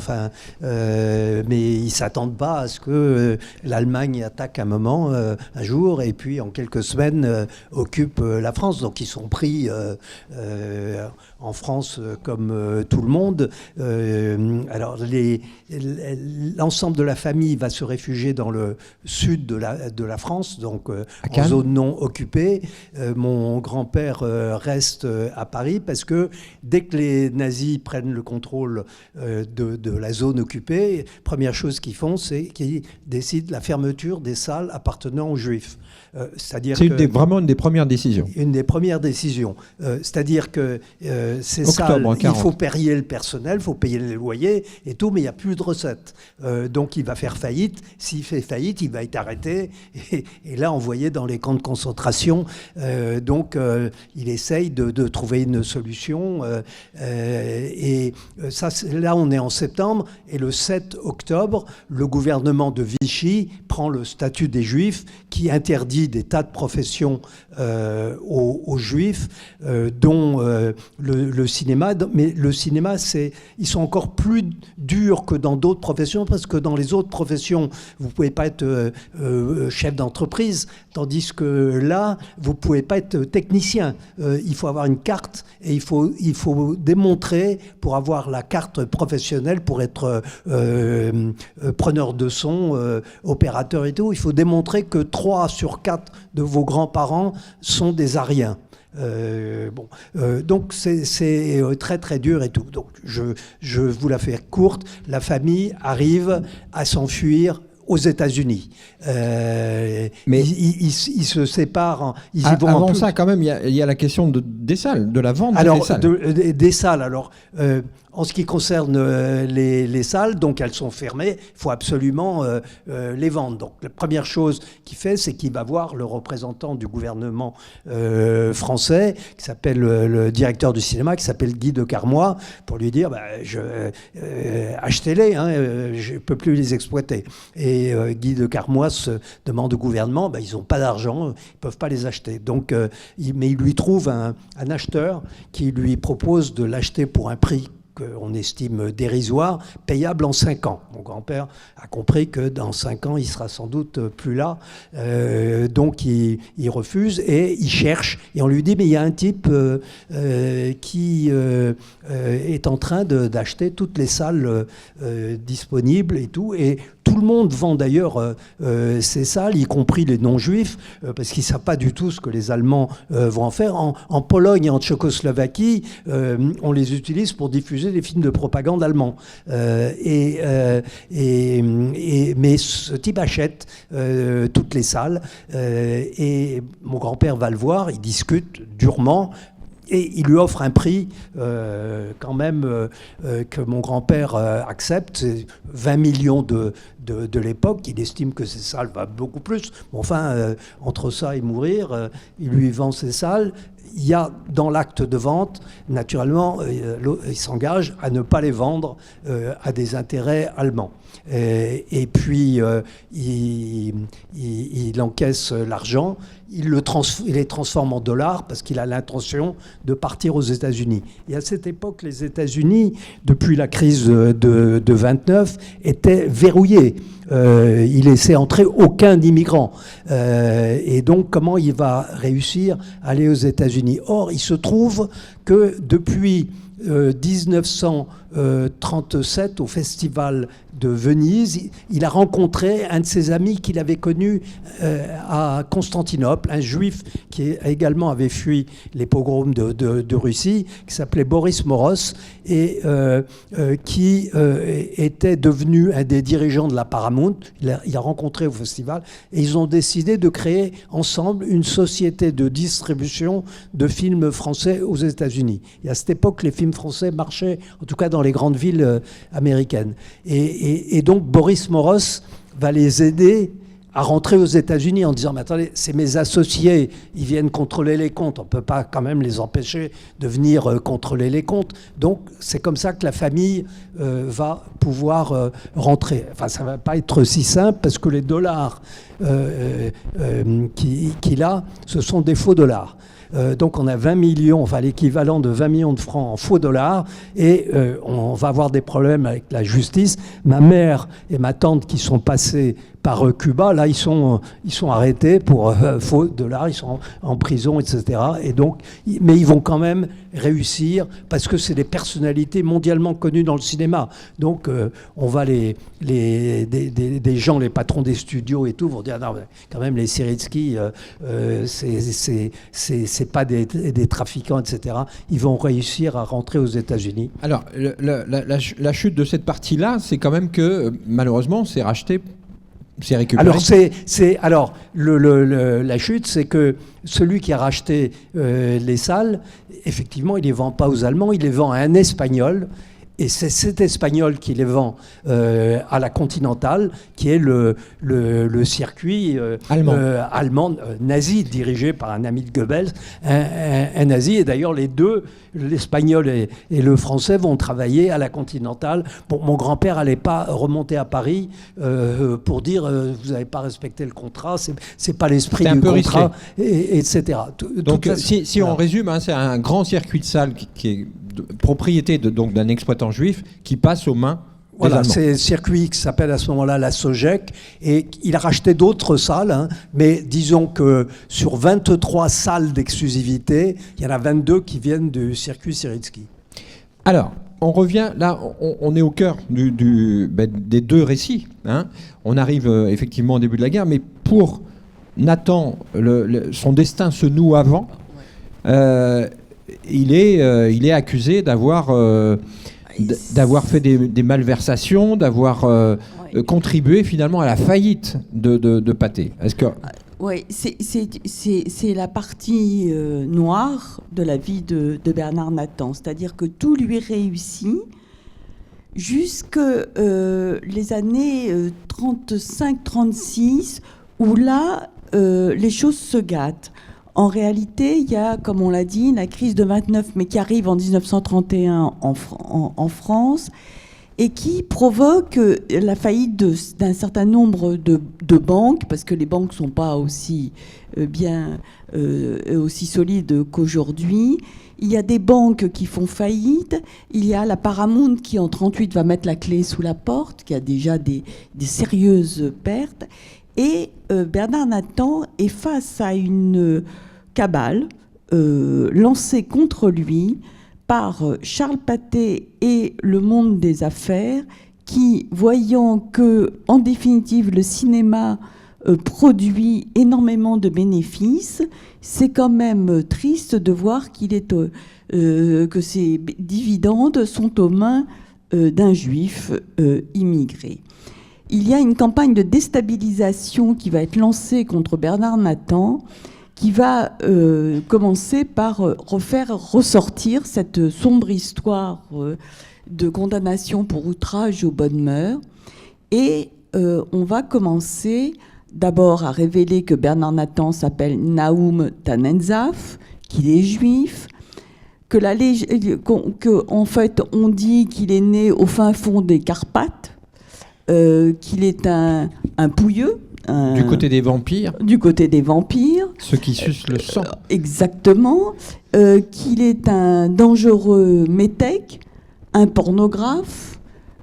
mais ils ne s'attendent pas à ce que l'Allemagne attaque un jour, et puis en quelques semaines occupe la France. Donc ils sont pris en France comme tout le monde. Alors l'ensemble de la famille va se réfugier dans le sud de la France, donc en zone non occupée. Mon grand-père reste à Paris, parce que dès que les nazis prennent le contrôle de la zone occupée, première chose qu'ils font, c'est qu'ils décident la fermeture des salles appartenant aux Juifs. C'est vraiment une des premières décisions. Une des premières décisions. C'est-à-dire que ces salles, il faut payer le personnel, il faut payer les loyers et tout, mais il n'y a plus de recettes. Donc il va faire faillite. S'il fait faillite, il va être arrêté et là envoyé dans les camps de concentration. Donc il essaye de trouver une solution. Là, on est en septembre, et le 7 octobre, le gouvernement de Vichy prend le statut des Juifs qui interdit des tas de professions aux Juifs, dont le cinéma. Mais le cinéma, ils sont encore plus durs que dans d'autres professions, parce que dans les autres professions, vous ne pouvez pas être chef d'entreprise, tandis que là, vous ne pouvez pas être technicien. Il faut avoir une carte, et il faut démontrer, pour avoir la carte professionnelle, pour être preneur de son, opérateur et tout, il faut démontrer que 3 sur 4 de vos grands-parents sont des Aryens. Donc c'est très très dur et tout. Donc je vous la fais courte. La famille arrive à s'enfuir aux États-Unis. Mais ils se séparent. Ils y vont avant ça, quand même, il y a la question des salles, de la vente des salles. Des salles. Alors, en ce qui concerne les salles, donc elles sont fermées. Il faut absolument les vendre. Donc, la première chose qu'il fait, c'est qu'il va voir le représentant du gouvernement français, qui s'appelle le directeur du cinéma, qui s'appelle Guy de Carmois, pour lui dire achetez-les, je ne peux plus les exploiter. Et Guy de Carmois demande au gouvernement, ils n'ont pas d'argent, ils ne peuvent pas les acheter. Donc, mais il lui trouve un acheteur qui lui propose de l'acheter pour un prix qu'on estime dérisoire, payable en 5 ans. Mon grand-père a compris que dans 5 ans, il sera sans doute plus là. Donc, il refuse et il cherche. Et on lui dit, mais il y a un type qui est en train d'acheter toutes les salles disponibles et tout. Et tout le monde vend d'ailleurs ces salles, y compris les non-juifs, parce qu'ils ne savent pas du tout ce que les Allemands vont en faire. En Pologne et en Tchécoslovaquie, on les utilise pour diffuser des films de propagande allemands. Mais ce type achète toutes les salles. Et mon grand-père va le voir, il discute durement. Et il lui offre un prix quand même que mon grand-père accepte, c'est 20 millions de l'époque. Il estime que ces salles valent beaucoup plus. Enfin, entre ça et mourir, il lui vend ces salles. Il y a dans l'acte de vente, naturellement, il s'engage à ne pas les vendre à des intérêts allemands. Et puis, il encaisse l'argent, il les transforme en dollars parce qu'il a l'intention de partir aux États-Unis. Et à cette époque, les États-Unis, depuis la crise de 29, étaient verrouillés. Il laissait entrer aucun immigrant. Et donc, comment il va réussir à aller aux États-Unis? Or, il se trouve que depuis 1937, au Festival de Venise, il a rencontré un de ses amis qu'il avait connu à Constantinople, un juif qui également avait fui les pogroms de Russie, qui s'appelait Boris Moros, et qui était devenu un des dirigeants de la Paramount. Il a rencontré au festival, et ils ont décidé de créer ensemble une société de distribution de films français aux États-Unis. Et à cette époque, les films français marchaient, en tout cas dans les grandes villes américaines. Et donc Boris Moros va les aider à rentrer aux États-Unis en disant « Mais attendez, c'est mes associés, ils viennent contrôler les comptes, on ne peut pas quand même les empêcher de venir contrôler les comptes. » Donc c'est comme ça que la famille va pouvoir rentrer. Enfin, ça ne va pas être si simple parce que les dollars qu'il a, ce sont des faux dollars. Donc on a 20 millions, enfin l'équivalent de 20 millions de francs en faux dollars, et on va avoir des problèmes avec la justice. Ma mère et ma tante qui sont passées par Cuba, là ils sont arrêtés pour faux dollars, ils sont en prison, etc. Et donc, mais ils vont quand même réussir parce que c'est des personnalités mondialement connues dans le cinéma. Donc on va des gens, les patrons des studios et tout, vont dire non, quand même les Siritsky, c'est pas des trafiquants, etc. Ils vont réussir à rentrer aux États-Unis. Alors la chute de cette partie-là, c'est quand même que malheureusement c'est racheté. C'est récupéré. Alors, la chute, c'est que celui qui a racheté les salles, effectivement, il ne les vend pas aux Allemands, il les vend à un Espagnol. Et c'est cet Espagnol qui les vend à la Continentale, qui est le circuit allemand nazi, dirigé par un ami de Goebbels, un nazi. Et d'ailleurs, les deux, l'Espagnol et le Français, vont travailler à la Continentale. Bon, mon grand-père n'allait pas remonter à Paris pour dire vous n'avez pas respecté le contrat, c'est pas l'esprit du contrat, etc. Donc, si on résume, c'est un grand circuit de salles qui est propriété donc d'un exploitant juif qui passe aux mains des Allemands. C'est un circuit qui s'appelle à ce moment-là la Sogec, et il a racheté d'autres salles, mais disons que sur 23 salles d'exclusivité, il y en a 22 qui viennent du circuit Siritsky. Alors, on revient, là, on est au cœur des deux récits. On arrive effectivement au début de la guerre, mais pour Nathan, son destin se noue avant. il est accusé d'avoir fait des malversations, d'avoir contribué finalement à la faillite de Pathé. Est-ce que... Oui, c'est la partie noire de la vie de Bernard Nathan. C'est-à-dire que tout lui réussit jusque les années 35-36, où là, les choses se gâtent. En réalité, il y a, comme on l'a dit, la crise de 29, mais qui arrive en 1931 en France, et qui provoque la faillite d'un certain nombre de banques, parce que les banques ne sont pas aussi aussi solides qu'aujourd'hui. Il y a des banques qui font faillite. Il y a la Paramount qui, en 1938, va mettre la clé sous la porte, qui a déjà des sérieuses pertes. Et Bernard Nathan est face à une cabale lancée contre lui par Charles Pathé et le monde des affaires, qui, voyant que, en définitive, le cinéma produit énormément de bénéfices, c'est quand même triste de voir que ces dividendes sont aux mains d'un juif immigré. Il y a une campagne de déstabilisation qui va être lancée contre Bernard Nathan, qui va commencer par refaire ressortir cette sombre histoire de condamnation pour outrage aux bonnes mœurs. Et on va commencer d'abord à révéler que Bernard Nathan s'appelle Naoum Tanenzaf, qu'il est juif, en fait on dit qu'il est né au fin fond des Carpates, qu'il est un pouilleux. Du côté des vampires. Du côté des vampires. Ceux qui sucent le sang. Exactement. Qu'il est un dangereux métèque, un pornographe.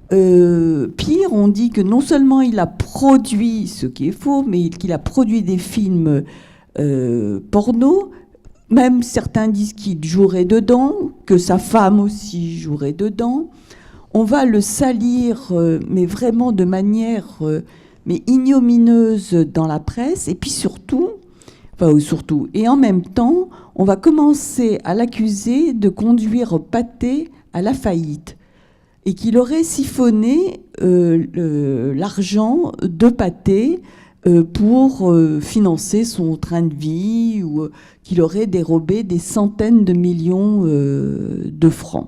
Pire, on dit que non seulement il a produit, ce qui est faux, mais qu'il a produit des films porno. Même certains disent qu'il jouerait dedans, que sa femme aussi jouerait dedans. On va le salir, mais vraiment de manière... mais ignomineuse dans la presse, et puis surtout, et en même temps, on va commencer à l'accuser de conduire Pathé à la faillite, et qu'il aurait siphonné l'argent de Pathé pour financer son train de vie, ou qu'il aurait dérobé des centaines de millions de francs.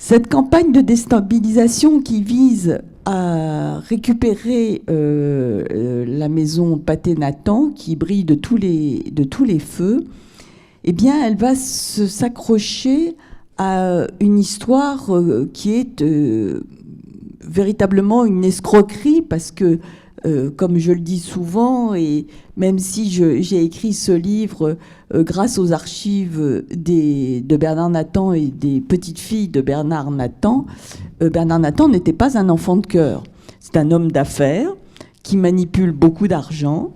Cette campagne de déstabilisation qui vise à récupérer la maison Pathé-Nathan, qui brille de tous les feux, eh bien, elle va s'accrocher à une histoire qui est véritablement une escroquerie, parce que, comme je le dis souvent, et même si j'ai écrit ce livre grâce aux archives de Bernard Nathan et des petites filles de Bernard Nathan n'était pas un enfant de cœur. C'est un homme d'affaires qui manipule beaucoup d'argent,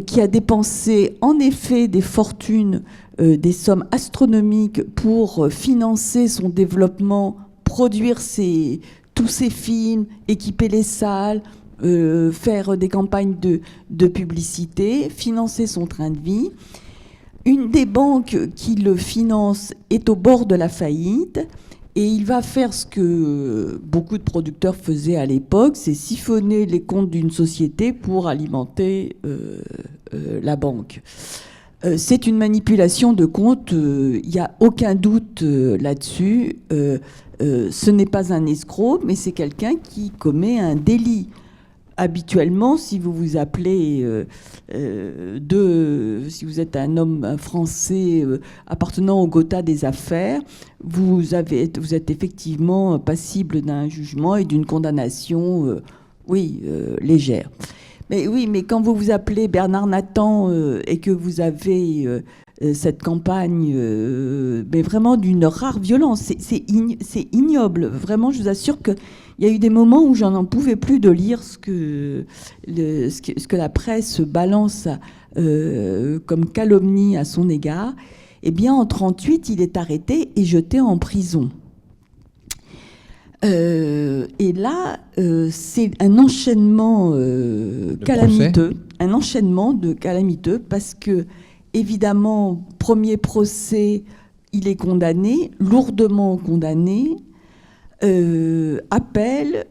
qui a dépensé en effet des fortunes, des sommes astronomiques pour financer son développement, produire tous ses films, équiper les salles, faire des campagnes de publicité, financer son train de vie. Une des banques qui le finance est au bord de la faillite, et il va faire ce que beaucoup de producteurs faisaient à l'époque, c'est siphonner les comptes d'une société pour alimenter la banque. C'est une manipulation de comptes, il n'y a aucun doute là-dessus. Ce n'est pas un escroc, mais c'est quelqu'un qui commet un délit. Habituellement, si vous vous appelez si vous êtes un homme français appartenant au Gotha des affaires, vous êtes effectivement passible d'un jugement et d'une condamnation, légère. Mais quand vous vous appelez Bernard Nathan et que vous avez cette campagne, mais vraiment d'une rare violence, c'est ignoble. Vraiment, je vous assure que il y a eu des moments où j'en pouvais plus de lire ce que la presse balance comme calomnie à son égard. Eh bien, en 1938, il est arrêté et jeté en prison. Et là, c'est un enchaînement calamiteux, parce que évidemment, premier procès, il est condamné, lourdement condamné, appel,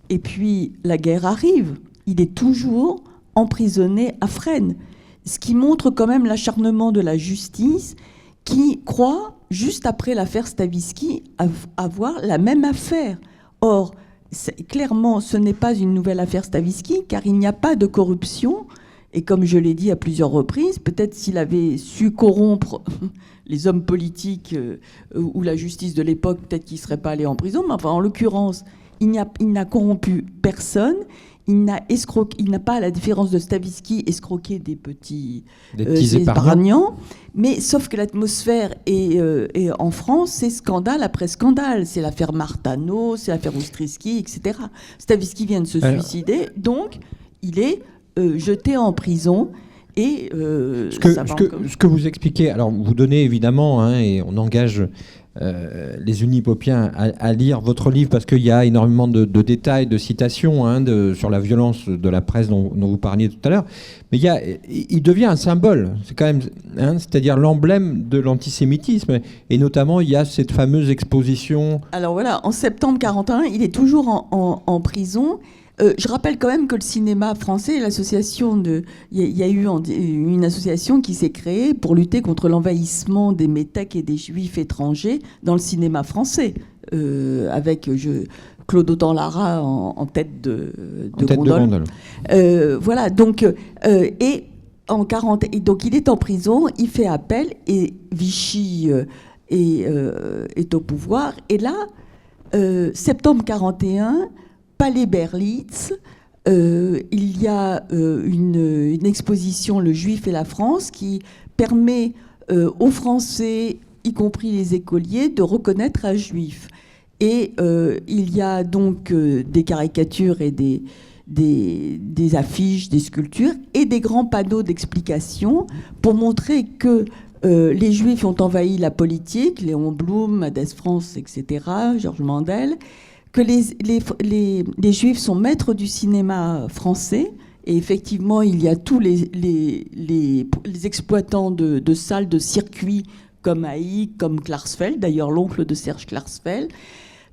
et puis la guerre arrive. Il est toujours emprisonné à Fresnes, ce qui montre quand même l'acharnement de la justice qui croit, juste après l'affaire Stavisky, avoir la même affaire. Or, clairement, ce n'est pas une nouvelle affaire Stavisky, car il n'y a pas de corruption. Et comme je l'ai dit à plusieurs reprises, peut-être s'il avait su corrompre les hommes politiques ou la justice de l'époque, peut-être qu'il ne serait pas allé en prison. Mais enfin, en l'occurrence, il n'a corrompu personne. Il n'a pas, à la différence de Stavisky, escroqué des petits épargnants. Mais sauf que l'atmosphère est en France, c'est scandale après scandale. C'est l'affaire Martano, c'est l'affaire Oustrisky, etc. Stavisky vient de se suicider, donc il est jeté en prison. Et ce que vous expliquez, alors vous donnez évidemment, et on engage les unipopiens à lire votre livre parce qu'il y a énormément de détails, de citations sur la violence de la presse dont vous parliez tout à l'heure. Mais il devient un symbole, c'est quand même, c'est-à-dire l'emblème de l'antisémitisme. Et notamment, il y a cette fameuse exposition. Alors voilà, en septembre 1941, il est toujours en prison. Je rappelle quand même que le cinéma français, il y a eu une association qui s'est créée pour lutter contre l'envahissement des métèques et des juifs étrangers dans le cinéma français, avec Claude Autant-Lara en tête de gondole. Voilà, donc, et donc il est en prison, il fait appel, et Vichy est au pouvoir. Et là, septembre 1941, Palais Berlitz, il y a une exposition Le Juif et la France qui permet aux Français, y compris les écoliers, de reconnaître un juif. Et il y a donc des caricatures et des affiches, des sculptures et des grands panneaux d'explication pour montrer que les Juifs ont envahi la politique, Léon Blum, Hadès France, etc., Georges Mandel, que les Juifs sont maîtres du cinéma français. Et effectivement, il y a tous les exploitants de salles de circuit comme Haïk, comme Klarsfeld, d'ailleurs l'oncle de Serge Klarsfeld.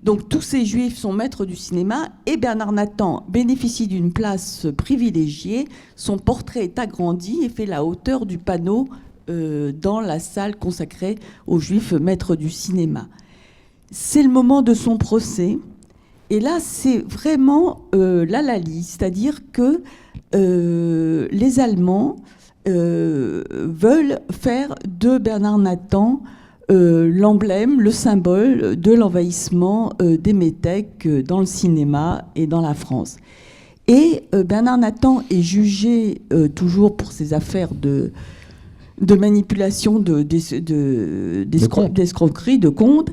Donc tous ces Juifs sont maîtres du cinéma et Bernard Nathan bénéficie d'une place privilégiée. Son portrait est agrandi et fait la hauteur du panneau dans la salle consacrée aux Juifs maîtres du cinéma. C'est le moment de son procès. Et là, c'est vraiment l'hallali, c'est-à-dire que les Allemands veulent faire de Bernard Nathan l'emblème, le symbole de l'envahissement des métèques dans le cinéma et dans la France. Et Bernard Nathan est jugé toujours pour ses affaires de manipulation, d'escroquerie, de compte.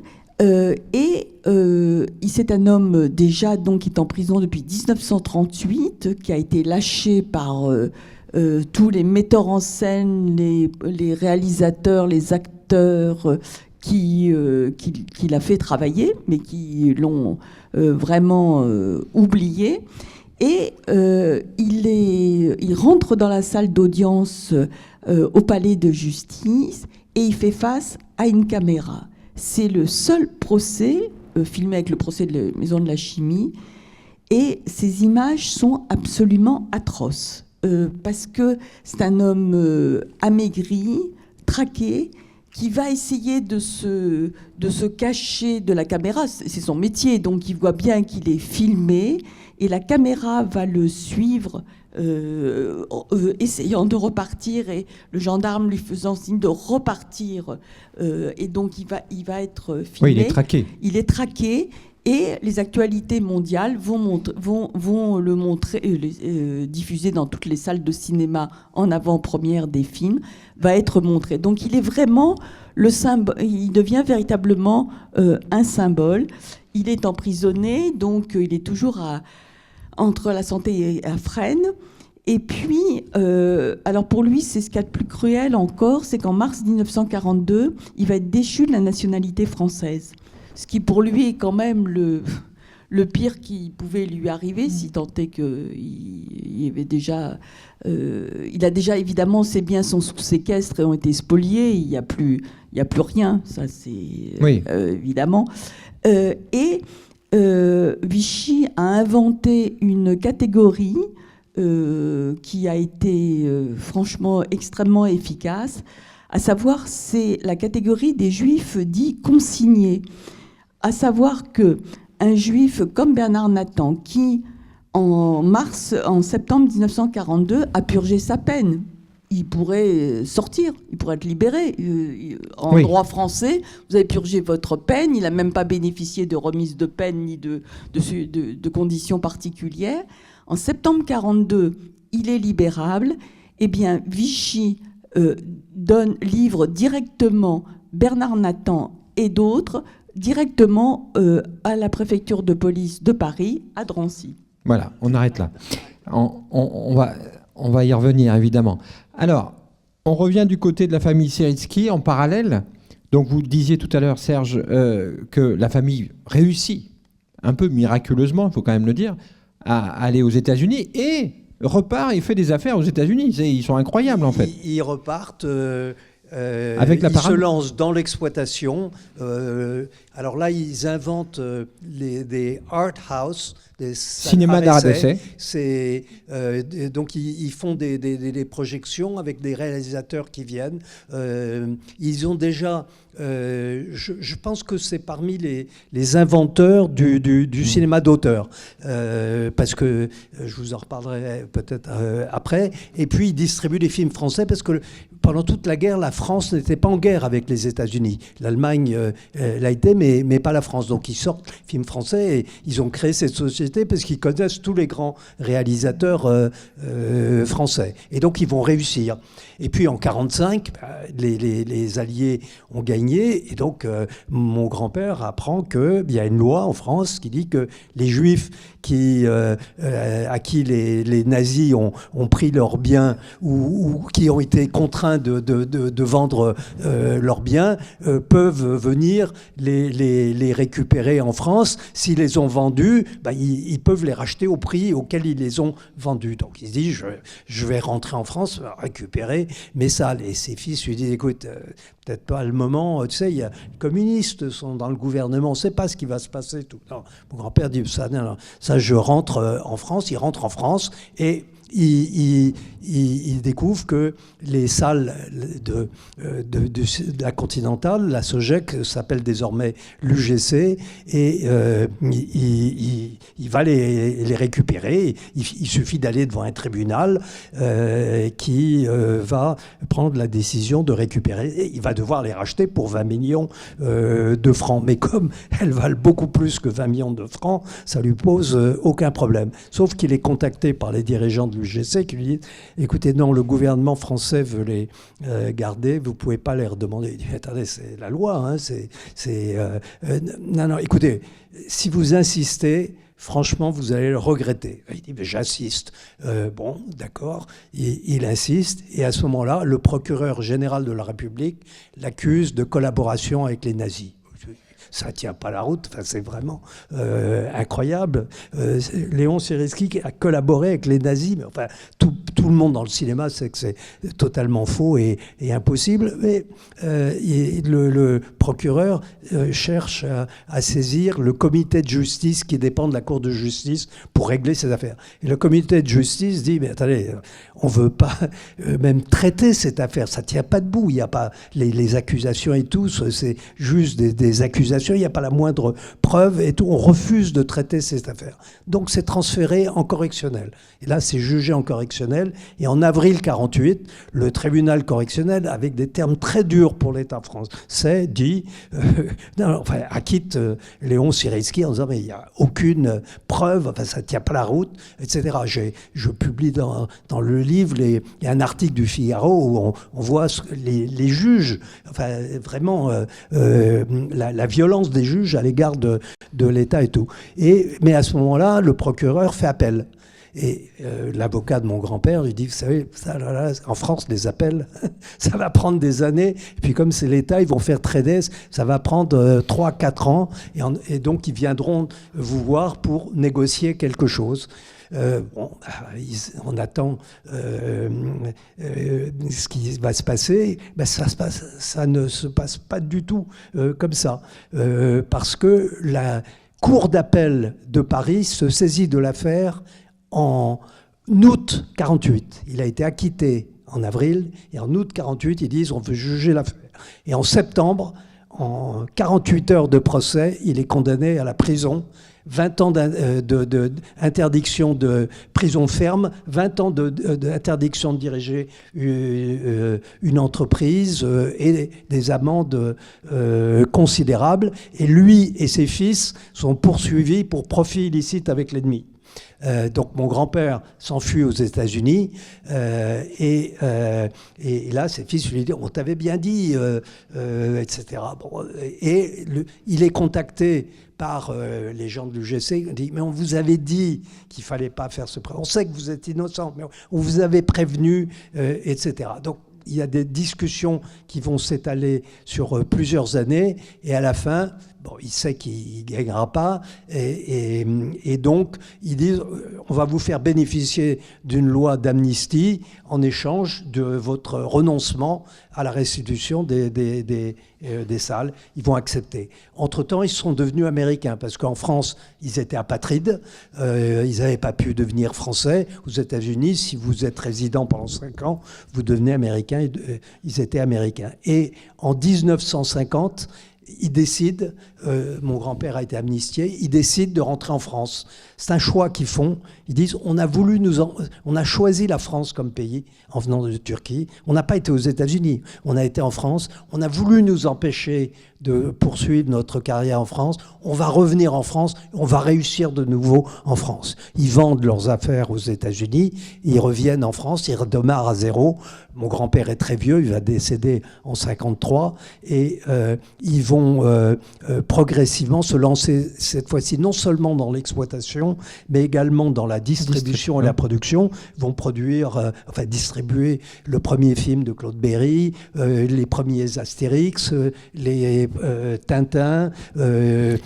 C'est un homme déjà donc, qui est en prison depuis 1938, qui a été lâché par tous les metteurs en scène, les réalisateurs, les acteurs qui l'a fait travailler, mais qui l'ont vraiment oublié. Et il rentre dans la salle d'audience au palais de justice et il fait face à une caméra. C'est le seul procès, filmé avec le procès de la Maison de la Chimie, et ces images sont absolument atroces, parce que c'est un homme amaigri, traqué, qui va essayer de se cacher de la caméra. C'est son métier, donc il voit bien qu'il est filmé, et la caméra va le suivre, essayant de repartir, et le gendarme lui faisant signe de repartir, et donc il va être filmé. Oui, il est traqué. Il est traqué, et les actualités mondiales vont le montrer, diffuser dans toutes les salles de cinéma en avant-première des films, va être montré. Donc il est vraiment le symbole, il devient véritablement un symbole. Il est emprisonné, donc il est toujours entre la Santé et à Fresnes. Et puis, alors pour lui, c'est ce qu'il y a de plus cruel encore, c'est qu'en mars 1942, il va être déchu de la nationalité française. Ce qui pour lui est quand même le pire qui pouvait lui arriver, si tant est qu'il il a déjà évidemment, ses biens sont sous séquestre et ont été spoliés. Il n'y a plus rien. Ça, c'est évidemment. Vichy a inventé une catégorie qui a été franchement extrêmement efficace, à savoir c'est la catégorie des juifs dits consignés, à savoir que un juif comme Bernard Nathan qui en septembre 1942 a purgé sa peine, il pourrait sortir, il pourrait être libéré. En droit français, vous avez purgé votre peine, il n'a même pas bénéficié de remise de peine ni de conditions particulières. En septembre 1942, il est libérable. Eh bien, Vichy livre directement Bernard Nathan et d'autres directement à la préfecture de police de Paris, à Drancy. Voilà, on arrête là. On va y revenir, évidemment. Alors, on revient du côté de la famille Siritsky en parallèle. Donc, vous disiez tout à l'heure, Serge, que la famille réussit, un peu miraculeusement, il faut quand même le dire, à aller aux États-Unis et repart et fait des affaires aux États-Unis. Ils sont incroyables, en fait. Ils repartent... Avec la ils se lancent dans l'exploitation. Alors là, ils inventent des art house, des cinéma d'art d'essai. Donc ils font des projections avec des réalisateurs qui viennent. Ils ont déjà, je pense que c'est parmi les inventeurs du cinéma d'auteur, parce que je vous en reparlerai peut-être après. Et puis ils distribuent des films français parce que pendant toute la guerre, la France n'était pas en guerre avec les États-Unis. L'Allemagne l'a été, mais pas la France. Donc ils sortent films français et ils ont créé cette société parce qu'ils connaissent tous les grands réalisateurs français. Et donc ils vont réussir. Et puis en 1945, les Alliés ont gagné. Et donc mon grand-père apprend qu'il y a une loi en France qui dit que les Juifs à qui les nazis ont pris leurs biens ou qui ont été contraints de vendre leurs biens peuvent venir les récupérer en France. S'ils les ont vendus, ils peuvent les racheter au prix auquel ils les ont vendus. Donc il se dit, je vais rentrer en France, récupérer mes salles. Et ses fils lui disent, écoute, peut-être pas le moment, tu sais, les communistes sont dans le gouvernement, on ne sait pas ce qui va se passer. Tout. Non, mon grand-père dit, ça je rentre en France, il rentre en France et il découvre que les salles de la Continentale, la Sogec, s'appelle désormais l'UGC, et il va les récupérer. Il suffit d'aller devant un tribunal qui va prendre la décision de récupérer. Et il va devoir les racheter pour 20 millions de francs. Mais comme elles valent beaucoup plus que 20 millions de francs, ça lui pose aucun problème. Sauf qu'il est contacté par les dirigeants de l'UGC qui lui disent « Écoutez, non, le gouvernement français veut les garder, vous ne pouvez pas les redemander. » Il dit « Attendez, c'est la loi, hein, non, écoutez, si vous insistez, franchement, vous allez le regretter. » Il dit « J'insiste. » Bon, d'accord. Il insiste. Et à ce moment-là, le procureur général de la République l'accuse de collaboration avec les nazis. Ça ne tient pas la route, enfin, c'est vraiment incroyable. Léon Siritsky a collaboré avec les nazis, mais enfin, tout le monde dans le cinéma sait que c'est totalement faux et impossible. Mais le procureur cherche à saisir le comité de justice qui dépend de la Cour de justice pour régler ces affaires. Et le comité de justice dit, mais attendez, on ne veut pas même traiter cette affaire, ça ne tient pas debout, il n'y a pas les accusations et tout, c'est juste des accusations. Il n'y a pas la moindre preuve et tout. On refuse de traiter cette affaire. Donc c'est transféré en correctionnel. Et là, c'est jugé en correctionnel. Et en avril 1948, le tribunal correctionnel, avec des termes très durs pour l'État français, dit acquitte Léon Siritsky en disant mais il n'y a aucune preuve, enfin ça ne tient pas la route, etc. Je publie dans le livre, il y a un article du Figaro où on voit les juges, enfin vraiment la violence des juges à l'égard de l'État et tout. Mais à ce moment-là, le procureur fait appel. Et l'avocat de mon grand-père lui dit, vous savez, ça, là, en France, les appels, ça va prendre des années. Et puis comme c'est l'État, ils vont faire trader, ça va prendre 3-4 ans. Et donc, ils viendront vous voir pour négocier quelque chose. On attend ce qui va se passer. Ça ne se passe pas du tout comme ça. Parce que la Cour d'appel de Paris se saisit de l'affaire en août 48. Il a été acquitté en avril, et en août 48, ils disent on veut juger l'affaire. Et en septembre, en 48 heures de procès, il est condamné à la prison, 20 ans d'interdiction de prison ferme, 20 ans d'interdiction de diriger une entreprise et des amendes considérables. Et lui et ses fils sont poursuivis pour profit illicite avec l'ennemi. Donc mon grand-père s'enfuit aux États-Unis et là ses fils lui disent on t'avait bien dit etc. Bon, il est contacté par les gens de l'UGC, on dit mais on vous avait dit qu'il fallait pas faire ce on sait que vous êtes innocent mais on vous avait prévenu etc. Donc il y a des discussions qui vont s'étaler sur plusieurs années et à la fin, bon, il sait qu'il ne gagnera pas et donc ils disent on va vous faire bénéficier d'une loi d'amnistie en échange de votre renoncement à la restitution des salles. Ils vont accepter. Entre-temps, ils sont devenus américains parce qu'en France, ils étaient apatrides. Ils n'avaient pas pu devenir français. Aux États-Unis, si vous êtes résident pendant 5 ans, vous devenez américain. Ils étaient américains. Et en 1950, ils décident, mon grand-père a été amnistié, ils décident de rentrer en France. C'est un choix qu'ils font. Ils disent, on a choisi la France comme pays en venant de Turquie. On n'a pas été aux États-Unis, on a été en France. On a voulu nous empêcher de poursuivre notre carrière en France. On va revenir en France, on va réussir de nouveau en France. Ils vendent leurs affaires aux États-Unis, ils reviennent en France, ils redémarrent à zéro. Mon grand-père est très vieux, il va décéder en 53 et ils vont progressivement se lancer cette fois-ci non seulement dans l'exploitation mais également dans la distribution et la production. Ils vont produire, distribuer le premier film de Claude Berry, les premiers Astérix, les Tintin, des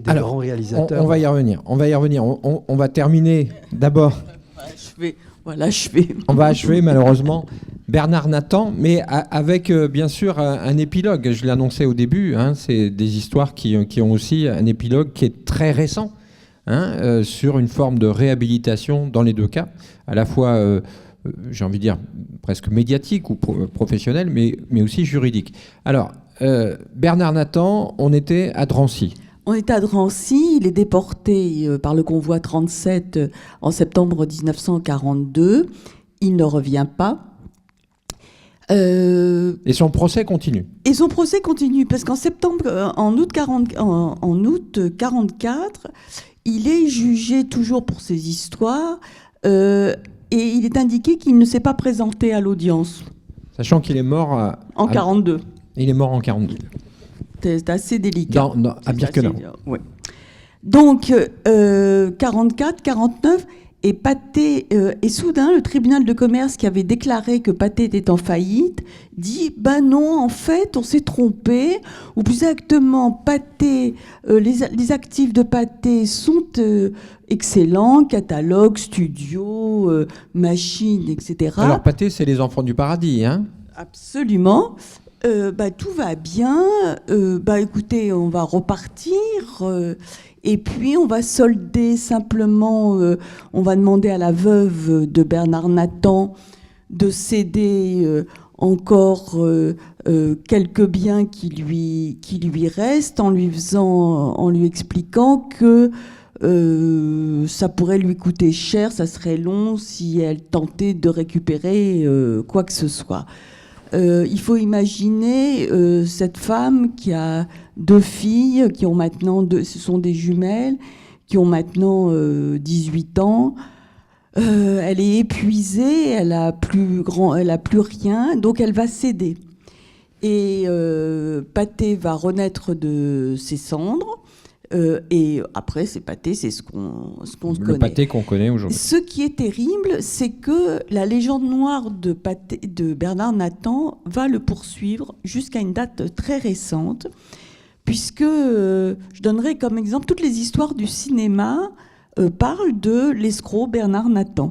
grands réalisateurs. On va y revenir. On va terminer d'abord. On va achever malheureusement Bernard Nathan, mais avec bien sûr un épilogue. Je l'ai annoncé au début, c'est des histoires qui ont aussi un épilogue qui est très récent, sur une forme de réhabilitation dans les deux cas, à la fois, j'ai envie de dire, presque médiatique ou professionnelle, mais aussi juridique. Alors, Bernard Nathan, on était à Drancy. On est à Drancy, il est déporté par le convoi 37 en septembre 1942. Il ne revient pas. Et son procès continue. Parce en août 44, il est jugé toujours pour ses histoires et il est indiqué qu'il ne s'est pas présenté à l'audience. Sachant qu'il est mort en 42. Il est mort en 42. C'est assez délicat. À Birkenau. Oui. Donc, 44, 49, et Pathé, et soudain, le tribunal de commerce qui avait déclaré que Pathé était en faillite, dit, non, en fait, on s'est trompé, ou plus exactement, Pathé, les actifs de Pathé sont excellents, catalogue, studio, machines, etc. Alors, Pathé, c'est les enfants du paradis, hein ? Absolument. Tout va bien, écoutez, on va repartir, et puis on va solder simplement, on va demander à la veuve de Bernard Nathan de céder encore quelques biens qui lui restent en lui expliquant que ça pourrait lui coûter cher, ça serait long si elle tentait de récupérer quoi que ce soit. Il faut imaginer cette femme qui a 2 filles, qui ont maintenant, ce sont des jumelles, qui ont maintenant 18 ans. Elle est épuisée, elle a plus rien, donc elle va céder. Et Pathé va renaître de ses cendres. Et après, c'est Pathé, c'est ce qu'on connaît. Le Pathé qu'on connaît aujourd'hui. Ce qui est terrible, c'est que la légende noire de Bernard Nathan va le poursuivre jusqu'à une date très récente, puisque je donnerai comme exemple toutes les histoires du cinéma parle de l'escroc Bernard Nathan.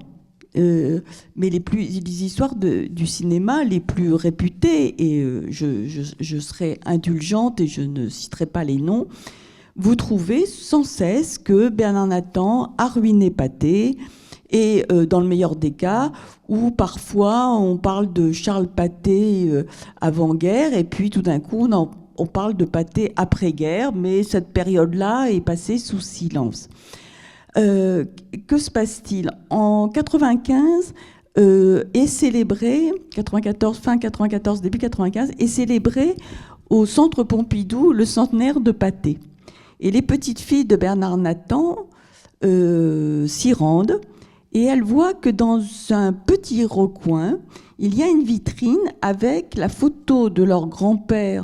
Mais les histoires du cinéma les plus réputées, et je serai indulgente et je ne citerai pas les noms, vous trouvez sans cesse que Bernard Nathan a ruiné Pathé, et dans le meilleur des cas, où parfois on parle de Charles Pathé avant-guerre, et puis tout d'un coup on parle de Pathé après-guerre, mais cette période-là est passée sous silence. Que se passe-t-il ? En 95 est célébré, 94, fin 94, début 95, est célébré au Centre Pompidou le centenaire de Pathé. Et les petites filles de Bernard Nathan s'y rendent, et elles voient que dans un petit recoin, il y a une vitrine avec la photo de leur grand-père,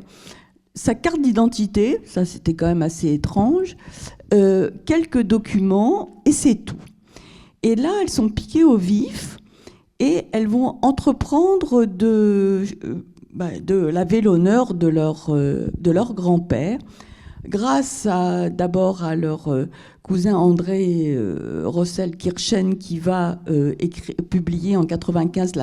sa carte d'identité, ça c'était quand même assez étrange, quelques documents, et c'est tout. Et là, elles sont piquées au vif, et elles vont entreprendre de laver l'honneur de leur grand-père, grâce d'abord à leur cousin André Rossel-Kirchen, qui va publier en 95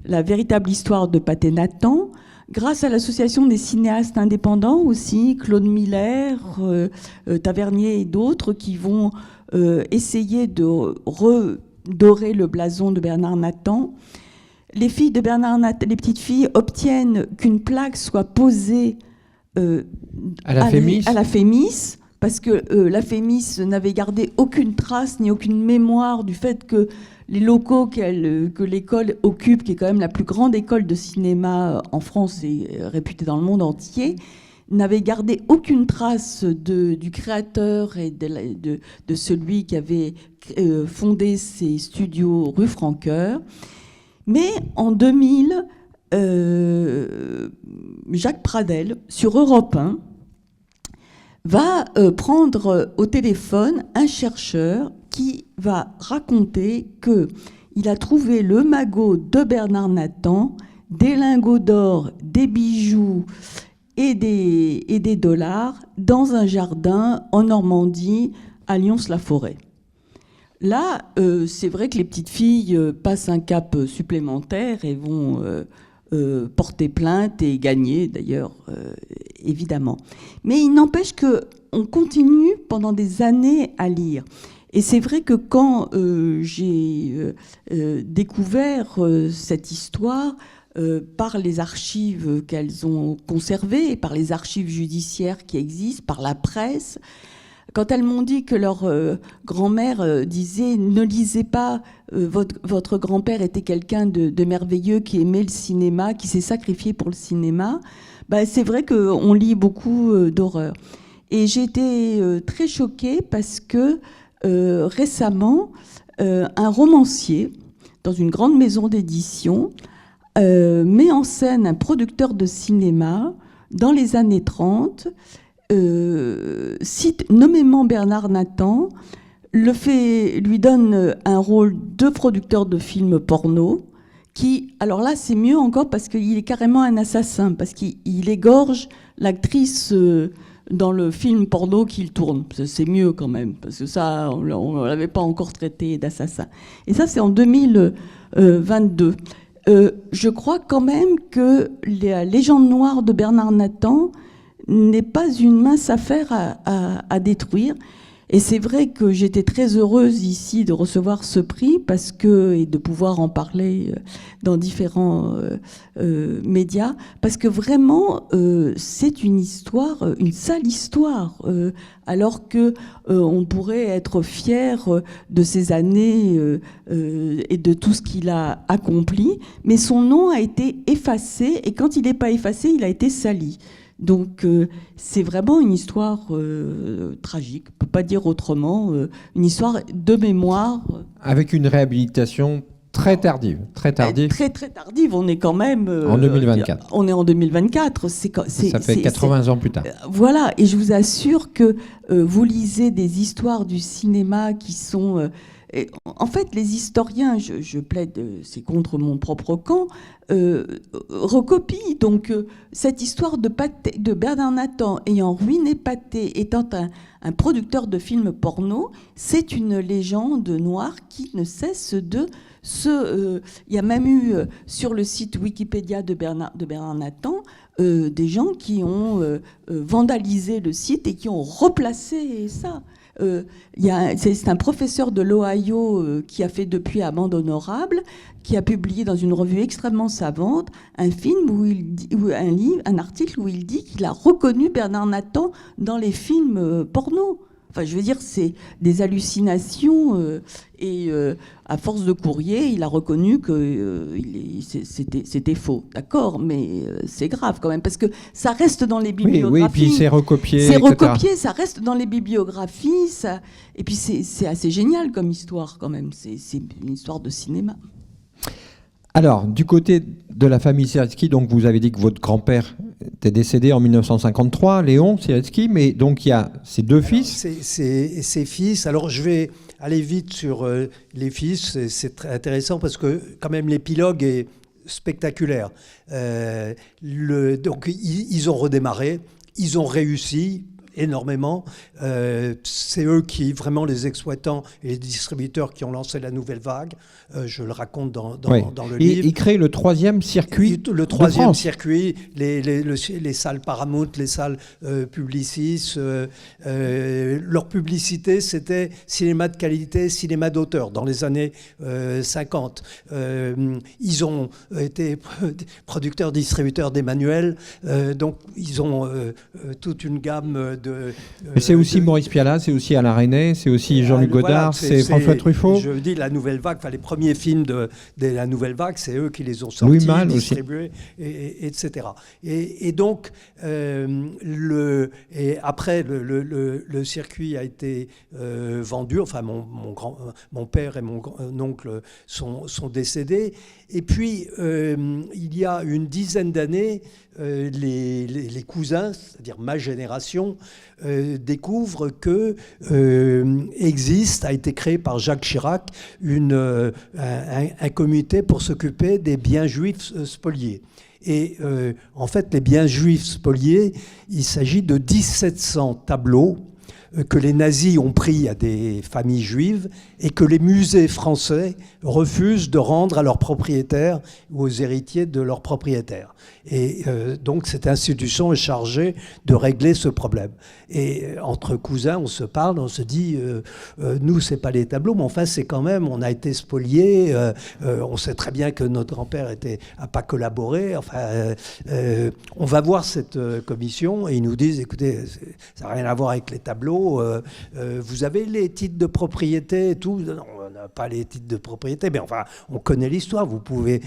la véritable histoire de Pathé Nathan, grâce à l'association des cinéastes indépendants aussi, Claude Miller, Tavernier et d'autres, qui vont essayer de redorer le blason de Bernard Nathan. Les filles de Bernard Nathan, les petites filles, obtiennent qu'une plaque soit posée à la Fémis, parce que la Fémis n'avait gardé aucune trace ni aucune mémoire du fait que les locaux que l'école occupe, qui est quand même la plus grande école de cinéma en France et réputée dans le monde entier, n'avait gardé aucune trace du créateur et de celui qui avait fondé ces studios rue Francoeur. Mais en 2000, Jacques Pradel, sur Europe 1, va prendre au téléphone un chercheur qui va raconter qu'il a trouvé le magot de Bernard Nathan, des lingots d'or, des bijoux et des dollars dans un jardin en Normandie, à Lyons-la-Forêt. Là, c'est vrai que les petites filles passent un cap supplémentaire et vont porter plainte et gagner, d'ailleurs, évidemment. Mais il n'empêche qu'on continue pendant des années à lire. Et c'est vrai que quand j'ai découvert cette histoire par les archives qu'elles ont conservées, par les archives judiciaires qui existent, par la presse, quand elles m'ont dit que leur grand-mère disait « Ne lisez pas, votre grand-père était quelqu'un de merveilleux qui aimait le cinéma, qui s'est sacrifié pour le cinéma », c'est vrai qu'on lit beaucoup d'horreur. Et j'ai été très choquée parce que récemment, un romancier, dans une grande maison d'édition, met en scène un producteur de cinéma dans les années 30, cite nommément Bernard Nathan, lui donne un rôle de producteur de films porno, qui, alors là c'est mieux encore parce qu'il est carrément un assassin, parce qu'il égorge l'actrice dans le film porno qu'il tourne. C'est mieux quand même, parce que ça, on ne l'avait pas encore traité d'assassin. Et ça, c'est en 2022. Je crois quand même que la légende noire de Bernard Nathan n'est pas une mince affaire à détruire. Et c'est vrai que j'étais très heureuse ici de recevoir ce prix et de pouvoir en parler dans différents médias, parce que vraiment c'est une histoire, une sale histoire, alors que on pourrait être fier de ces années et de tout ce qu'il a accompli, mais son nom a été effacé, et quand il n'est pas effacé, il a été sali. Donc c'est vraiment une histoire tragique, on ne peut pas dire autrement, une histoire de mémoire. Avec une réhabilitation très tardive. Très tardive, on est quand même... en 2024. On est en 2024. Ça fait 80 ans plus tard. Voilà, et je vous assure que vous lisez des histoires du cinéma qui sont En fait, les historiens, je plaide, c'est contre mon propre camp, recopient donc cette histoire de Bernard Nathan ayant ruiné Pathé, étant un producteur de films porno. C'est une légende noire qui ne cesse de il y a même eu sur le site Wikipédia de Bernard Nathan des gens qui ont vandalisé le site et qui ont replacé ça. C'est un professeur de l'Ohio qui a fait depuis Amende honorable, qui a publié dans une revue extrêmement savante un article où il dit qu'il a reconnu Bernard Nathan dans les films porno. Enfin, je veux dire, c'est des hallucinations et à force de courrier, il a reconnu que c'était faux, d'accord, mais c'est grave quand même parce que ça reste dans les bibliographies. Oui, et puis c'est recopié. C'est recopié, ça reste dans les bibliographies, et puis c'est assez génial comme histoire quand même. C'est une histoire de cinéma. Alors, du côté de la famille Sieretsky, donc vous avez dit que votre grand-père était décédé en 1953, Léon Sieretsky, mais donc il y a ses deux fils. Ses fils. Alors je vais aller vite sur les fils. C'est très intéressant parce que quand même l'épilogue est spectaculaire. Donc ils ont redémarré, ils ont réussi énormément. C'est eux qui, vraiment les exploitants et les distributeurs qui ont lancé la nouvelle vague. Je le raconte dans le livre. Ils créent le troisième circuit Le troisième circuit, les salles Paramount, les salles Publicis. Leur publicité, c'était cinéma de qualité, cinéma d'auteur, dans les années 50. Ils ont été producteurs, distributeurs d'Emmanuel. Donc, ils ont toute une gamme de... c'est aussi Maurice Pialat, c'est aussi Alain Resnais, c'est aussi Jean-Luc Godard, c'est François Truffaut. Je dis la Nouvelle Vague, les premiers films de la Nouvelle Vague, c'est eux qui les ont sortis, distribués, etc. Et donc, après, le circuit a été vendu. Enfin, mon père et mon oncle sont décédés. Et puis, il y a une dizaine d'années, les cousins, c'est-à-dire ma génération, découvrent que a été créé par Jacques Chirac un comité pour s'occuper des biens juifs spoliés. Et en fait, les biens juifs spoliés, il s'agit de 1700 tableaux que les nazis ont pris à des familles juives et que les musées français refusent de rendre à leurs propriétaires ou aux héritiers de leurs propriétaires. Et donc cette institution est chargée de régler ce problème. Et entre cousins, on se parle, on se dit, nous, c'est pas les tableaux, mais enfin, c'est quand même, on a été spoliés, on sait très bien que notre grand-père a pas collaboré. Enfin, on va voir cette commission et ils nous disent, écoutez, ça n'a rien à voir avec les tableaux, vous avez les titres de propriété et tout. Non, on n'a pas les titres de propriété, mais enfin, on connaît l'histoire. Vous pouvez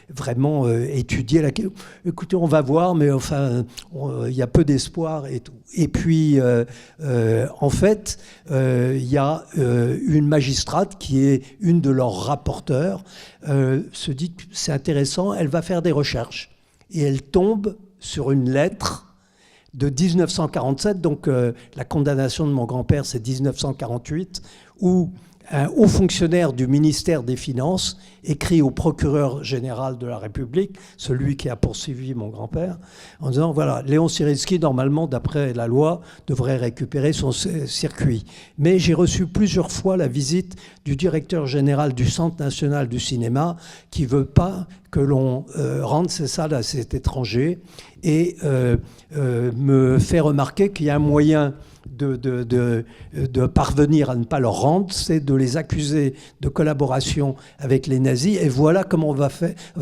vraiment étudier la question. Écoutez, on va voir, mais enfin, il y a peu d'espoir et tout. Et puis, en fait, il y a une magistrate qui est une de leurs rapporteurs, se dit que c'est intéressant, elle va faire des recherches. Et elle tombe sur une lettre de 1947, donc la condamnation de mon grand-père, c'est 1948, où un haut fonctionnaire du ministère des Finances écrit au procureur général de la République, celui qui a poursuivi mon grand-père, en disant, voilà, Léon Sieretsky, normalement, d'après la loi, devrait récupérer son circuit. Mais j'ai reçu plusieurs fois la visite du directeur général du Centre national du cinéma qui ne veut pas que l'on rende ces salles à cet étranger et me fait remarquer qu'il y a un moyen de parvenir à ne pas leur rendre, c'est de les accuser de collaboration avec les nazis, et voilà comment on va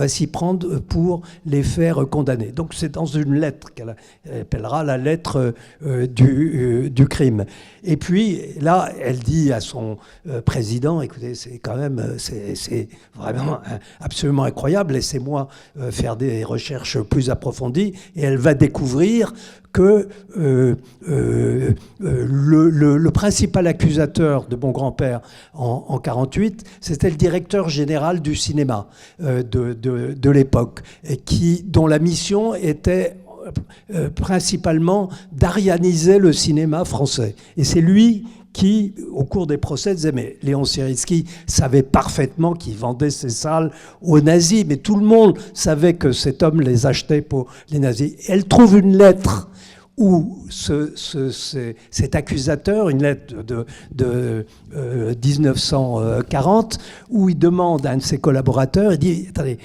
s'y prendre pour les faire condamner. Donc c'est dans une lettre qu'elle appellera la lettre du crime. Et puis là, elle dit à son président, écoutez, c'est quand même, c'est vraiment absolument incroyable, laissez-moi faire des recherches plus approfondies, et elle va découvrir que le principal accusateur de mon grand-père en 48, c'était le directeur général du cinéma de l'époque, dont la mission était principalement d'arianiser le cinéma français. Et c'est lui qui, au cours des procès, disaient « Mais Léon Siritsky savait parfaitement qu'il vendait ses salles aux nazis, mais tout le monde savait que cet homme les achetait pour les nazis. » Elle trouve une lettre où cet accusateur, une lettre de 1940, où il demande à un de ses collaborateurs, il dit « Attendez,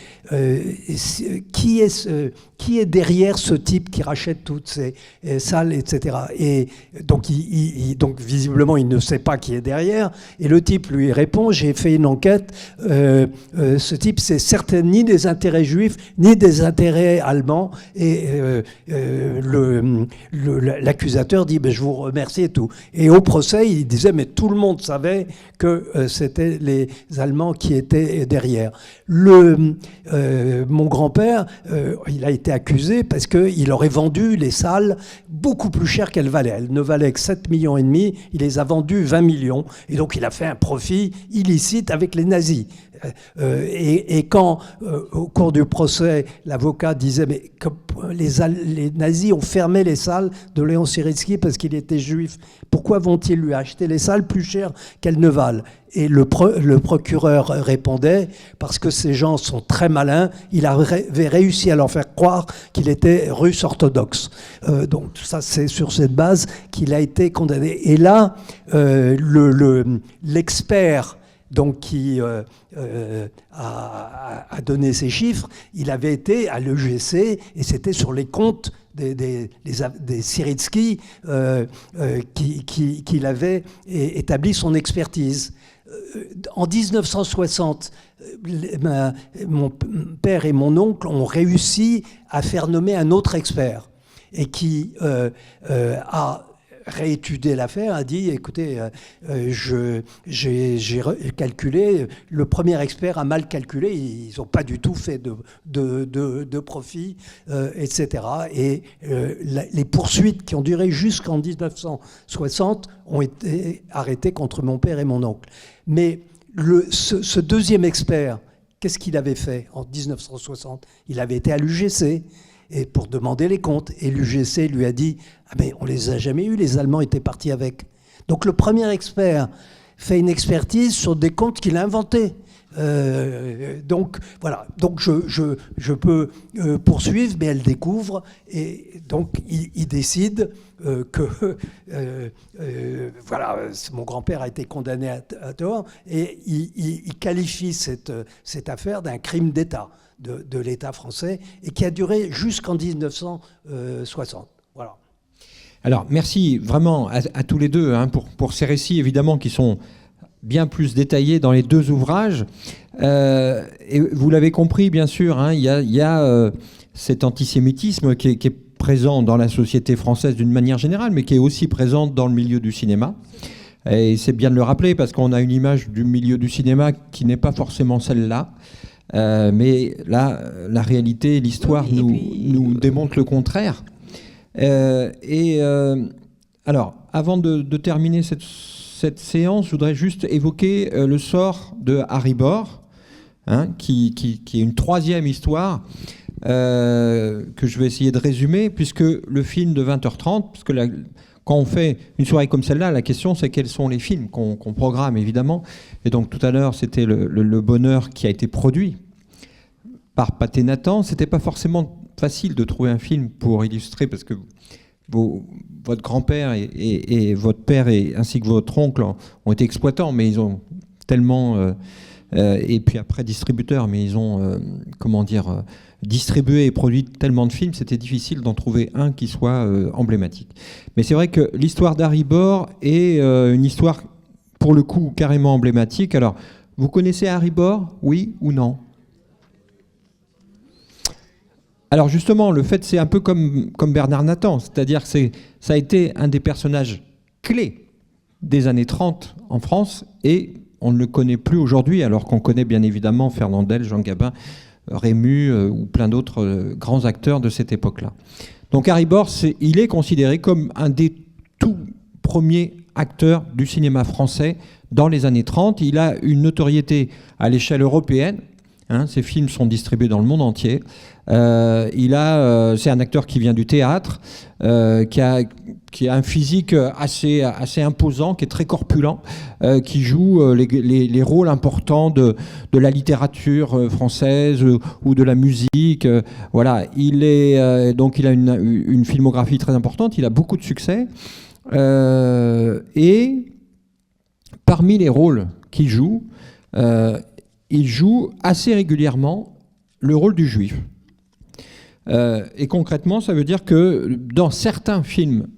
qui est derrière ce type qui rachète toutes ces salles, etc. » Et donc, donc, visiblement, il ne sait pas qui est derrière. Et le type lui répond « J'ai fait une enquête. Ce type, c'est certainement ni des intérêts juifs, ni des intérêts allemands. » Et l'accusateur dit « Je vous remercie et tout. » Et au procès, il disait « Mais tout le monde savait que c'était les Allemands qui étaient derrière. » Mon grand-père, il a été accusé parce qu'il aurait vendu les salles beaucoup plus cher qu'elles valaient. Elles ne valaient que 7,5 millions, il les a vendues 20 millions, et donc il a fait un profit illicite avec les nazis. Et quand, au cours du procès, l'avocat disait « Mais les nazis ont fermé les salles de Léon Siritsky parce qu'il était juif, pourquoi vont-ils lui acheter les salles plus chères qu'elles ne valent ?» Et le procureur répondait « Parce que ces gens sont très malins, il avait réussi à leur faire croire qu'il était russe orthodoxe. » Donc ça, c'est sur cette base qu'il a été condamné. Et là, l'expert donc qui a donné ces chiffres, il avait été à l'EGC et c'était sur les comptes des Siritsky qu'il avait établi son expertise. En 1960, mon père et mon oncle ont réussi à faire nommer un autre expert et qui a réétudié l'affaire, a dit « Écoutez, j'ai calculé, le premier expert a mal calculé, ils n'ont pas du tout fait de profit, etc. » Et les poursuites qui ont duré jusqu'en 1960 ont été arrêtées contre mon père et mon oncle. Mais ce deuxième expert, qu'est-ce qu'il avait fait en 1960 ? Il avait été à l'UGC et pour demander les comptes. Et l'UGC lui a dit « Ah mais on les a jamais eus, les Allemands étaient partis avec. » Donc le premier expert fait une expertise sur des comptes qu'il a inventés. Donc voilà, donc je peux poursuivre, mais elle découvre, et donc il décide que voilà, mon grand-père a été condamné à tort, et il qualifie cette affaire d'un crime d'État de l'État français, et qui a duré jusqu'en 1960. Voilà. Alors merci vraiment à tous les deux pour ces récits évidemment qui sont bien plus détaillés dans les deux ouvrages. Et vous l'avez compris, bien sûr, il y a cet antisémitisme qui est présent dans la société française d'une manière générale, mais qui est aussi présent dans le milieu du cinéma. Et c'est bien de le rappeler, parce qu'on a une image du milieu du cinéma qui n'est pas forcément celle-là. Mais là, la réalité, l'histoire nous démontre le contraire. Alors, avant de terminer cette séance, je voudrais juste évoquer le sort de Harry Bor, qui est une troisième histoire que je vais essayer de résumer, puisque le film de 20h30, puisque quand on fait une soirée comme celle-là, la question c'est quels sont les films qu'on programme, évidemment. Et donc tout à l'heure, c'était le Bonheur qui a été produit par Pathé Nathan. C'était pas forcément facile de trouver un film pour illustrer, parce que votre grand-père et votre père ainsi que votre oncle ont été exploitants, mais ils ont tellement... et puis après distributeurs, mais ils ont, distribué et produit tellement de films, c'était difficile d'en trouver un qui soit emblématique. Mais c'est vrai que l'histoire d'Harry Bor est une histoire, pour le coup, carrément emblématique. Alors, vous connaissez Harry Bor, oui ou non ? Alors justement, le fait, c'est un peu comme Bernard Nathan, c'est-à-dire que ça a été un des personnages clés des années 30 en France, et on ne le connaît plus aujourd'hui, alors qu'on connaît bien évidemment Fernandel, Jean Gabin, Rému ou plein d'autres grands acteurs de cette époque-là. Donc Harry Bor, il est considéré comme un des tout premiers acteurs du cinéma français dans les années 30. Il a une notoriété à l'échelle européenne, Ses films sont distribués dans le monde entier. C'est un acteur qui vient du théâtre, qui a un physique assez imposant, qui est très corpulent, qui joue les rôles importants de la littérature française ou de la musique. Voilà, donc il a une filmographie très importante, il a beaucoup de succès. Et parmi les rôles qu'il joue, il joue assez régulièrement le rôle du juif. Et concrètement, ça veut dire que dans certains films,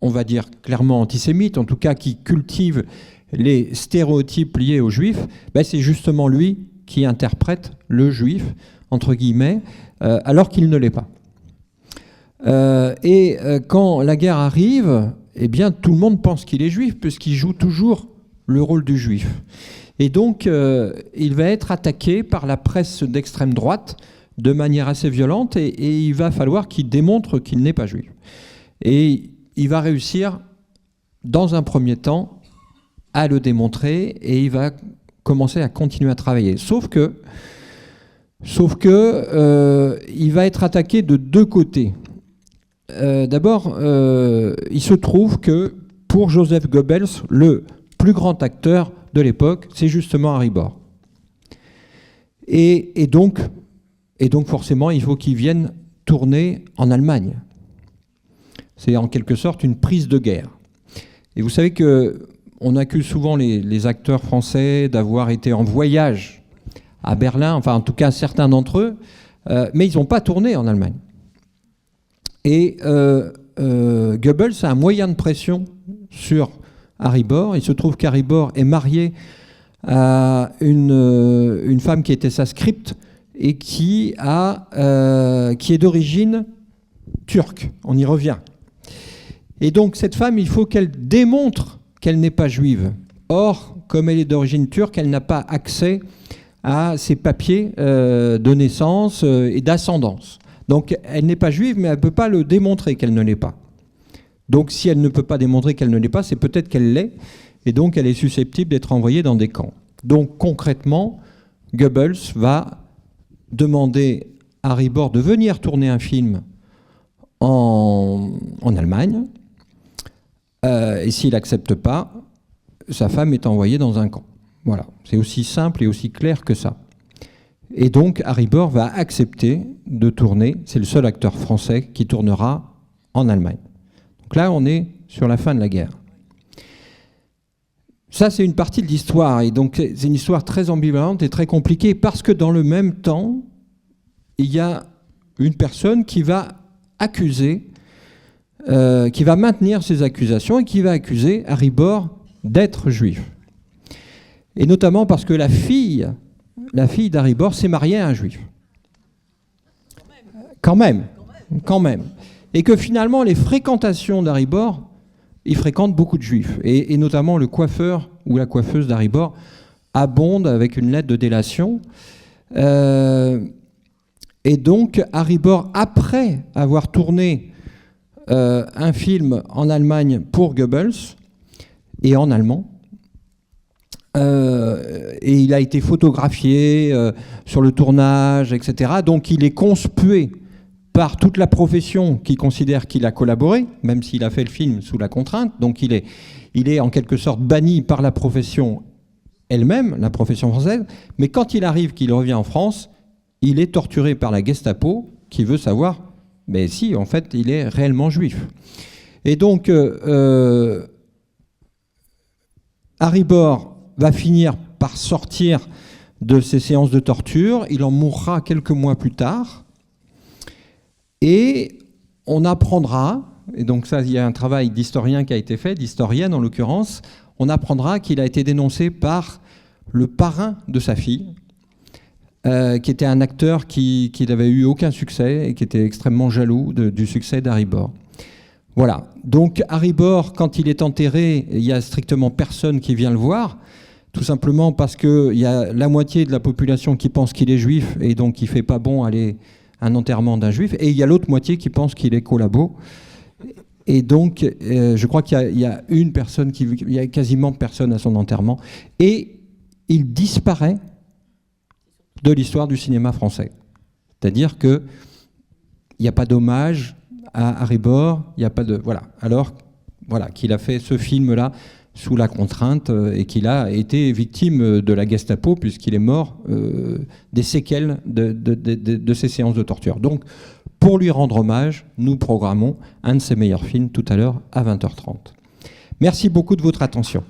on va dire clairement antisémites, en tout cas qui cultivent les stéréotypes liés aux juifs, c'est justement lui qui interprète le juif, entre guillemets, alors qu'il ne l'est pas. Quand la guerre arrive, eh bien, tout le monde pense qu'il est juif, puisqu'il joue toujours le rôle du juif. Et donc, il va être attaqué par la presse d'extrême droite de manière assez violente, et il va falloir qu'il démontre qu'il n'est pas juif. Et il va réussir, dans un premier temps, à le démontrer, et il va commencer à continuer à travailler. Sauf que il va être attaqué de deux côtés. D'abord, il se trouve que pour Joseph Goebbels, le plus grand acteur de l'époque, c'est justement Harry Bohr. Et donc forcément, il faut qu'il vienne tourner en Allemagne. C'est en quelque sorte une prise de guerre. Et vous savez qu'on accuse souvent les acteurs français d'avoir été en voyage à Berlin, enfin en tout cas certains d'entre eux, mais ils n'ont pas tourné en Allemagne. Et Goebbels a un moyen de pression sur Harry Bohr. Il se trouve qu'Harry Bohr est marié à une femme qui était sa script et qui est d'origine turque. On y revient. Et donc cette femme, il faut qu'elle démontre qu'elle n'est pas juive. Or, comme elle est d'origine turque, elle n'a pas accès à ses papiers de naissance et d'ascendance. Donc elle n'est pas juive, mais elle ne peut pas le démontrer qu'elle ne l'est pas. Donc si elle ne peut pas démontrer qu'elle ne l'est pas, c'est peut-être qu'elle l'est, et donc elle est susceptible d'être envoyée dans des camps. Donc concrètement, Goebbels va demander à Harry Bohr de venir tourner un film en Allemagne, et s'il n'accepte pas, sa femme est envoyée dans un camp. Voilà, c'est aussi simple et aussi clair que ça. Et donc Harry Bohr va accepter de tourner, c'est le seul acteur français qui tournera en Allemagne. Donc là, on est sur la fin de la guerre. Ça, c'est une partie de l'histoire, et donc c'est une histoire très ambivalente et très compliquée, parce que dans le même temps, il y a une personne qui va accuser, qui va maintenir ses accusations et qui va accuser Harry Bohr d'être juif. Et notamment parce que la fille d'Harry Bohr s'est mariée à un juif. Quand même. Et que finalement, les fréquentations d'Harry Bohr, il fréquente beaucoup de juifs. Et notamment le coiffeur ou la coiffeuse d'Harry Bohr abonde avec une lettre de délation. Et donc, Harry Bohr, après avoir tourné un film en Allemagne pour Goebbels, et en allemand, et il a été photographié sur le tournage, etc. Donc il est conspué par toute la profession qui considère qu'il a collaboré, même s'il a fait le film sous la contrainte. Donc il est en quelque sorte banni par la profession elle-même, la profession française. Mais quand il arrive, qu'il revient en France, il est torturé par la Gestapo qui veut savoir, mais si, en fait, il est réellement juif. Et donc Harry Bohr va finir par sortir de ces séances de torture. Il en mourra quelques mois plus tard. Et on apprendra, et donc ça, il y a un travail d'historien qui a été fait, d'historienne en l'occurrence, on apprendra qu'il a été dénoncé par le parrain de sa fille, qui était un acteur qui n'avait eu aucun succès et qui était extrêmement jaloux du succès d'Harry Bohr. Voilà. Donc Harry Bohr, quand il est enterré, il n'y a strictement personne qui vient le voir, tout simplement parce qu'il y a la moitié de la population qui pense qu'il est juif et donc il ne fait pas bon aller à un enterrement d'un juif, et il y a l'autre moitié qui pense qu'il est collabo. Et donc, je crois qu'il y a une personne, il y a quasiment personne à son enterrement, et il disparaît de l'histoire du cinéma français. C'est-à-dire qu'il n'y a pas d'hommage à Harry Bohr, il n'y a pas de... Voilà. Alors, voilà, qu'il a fait ce film-là sous la contrainte et qu'il a été victime de la Gestapo puisqu'il est mort des séquelles de ces séances de torture. Donc, pour lui rendre hommage, nous programmons un de ses meilleurs films tout à l'heure à 20h30. Merci beaucoup de votre attention.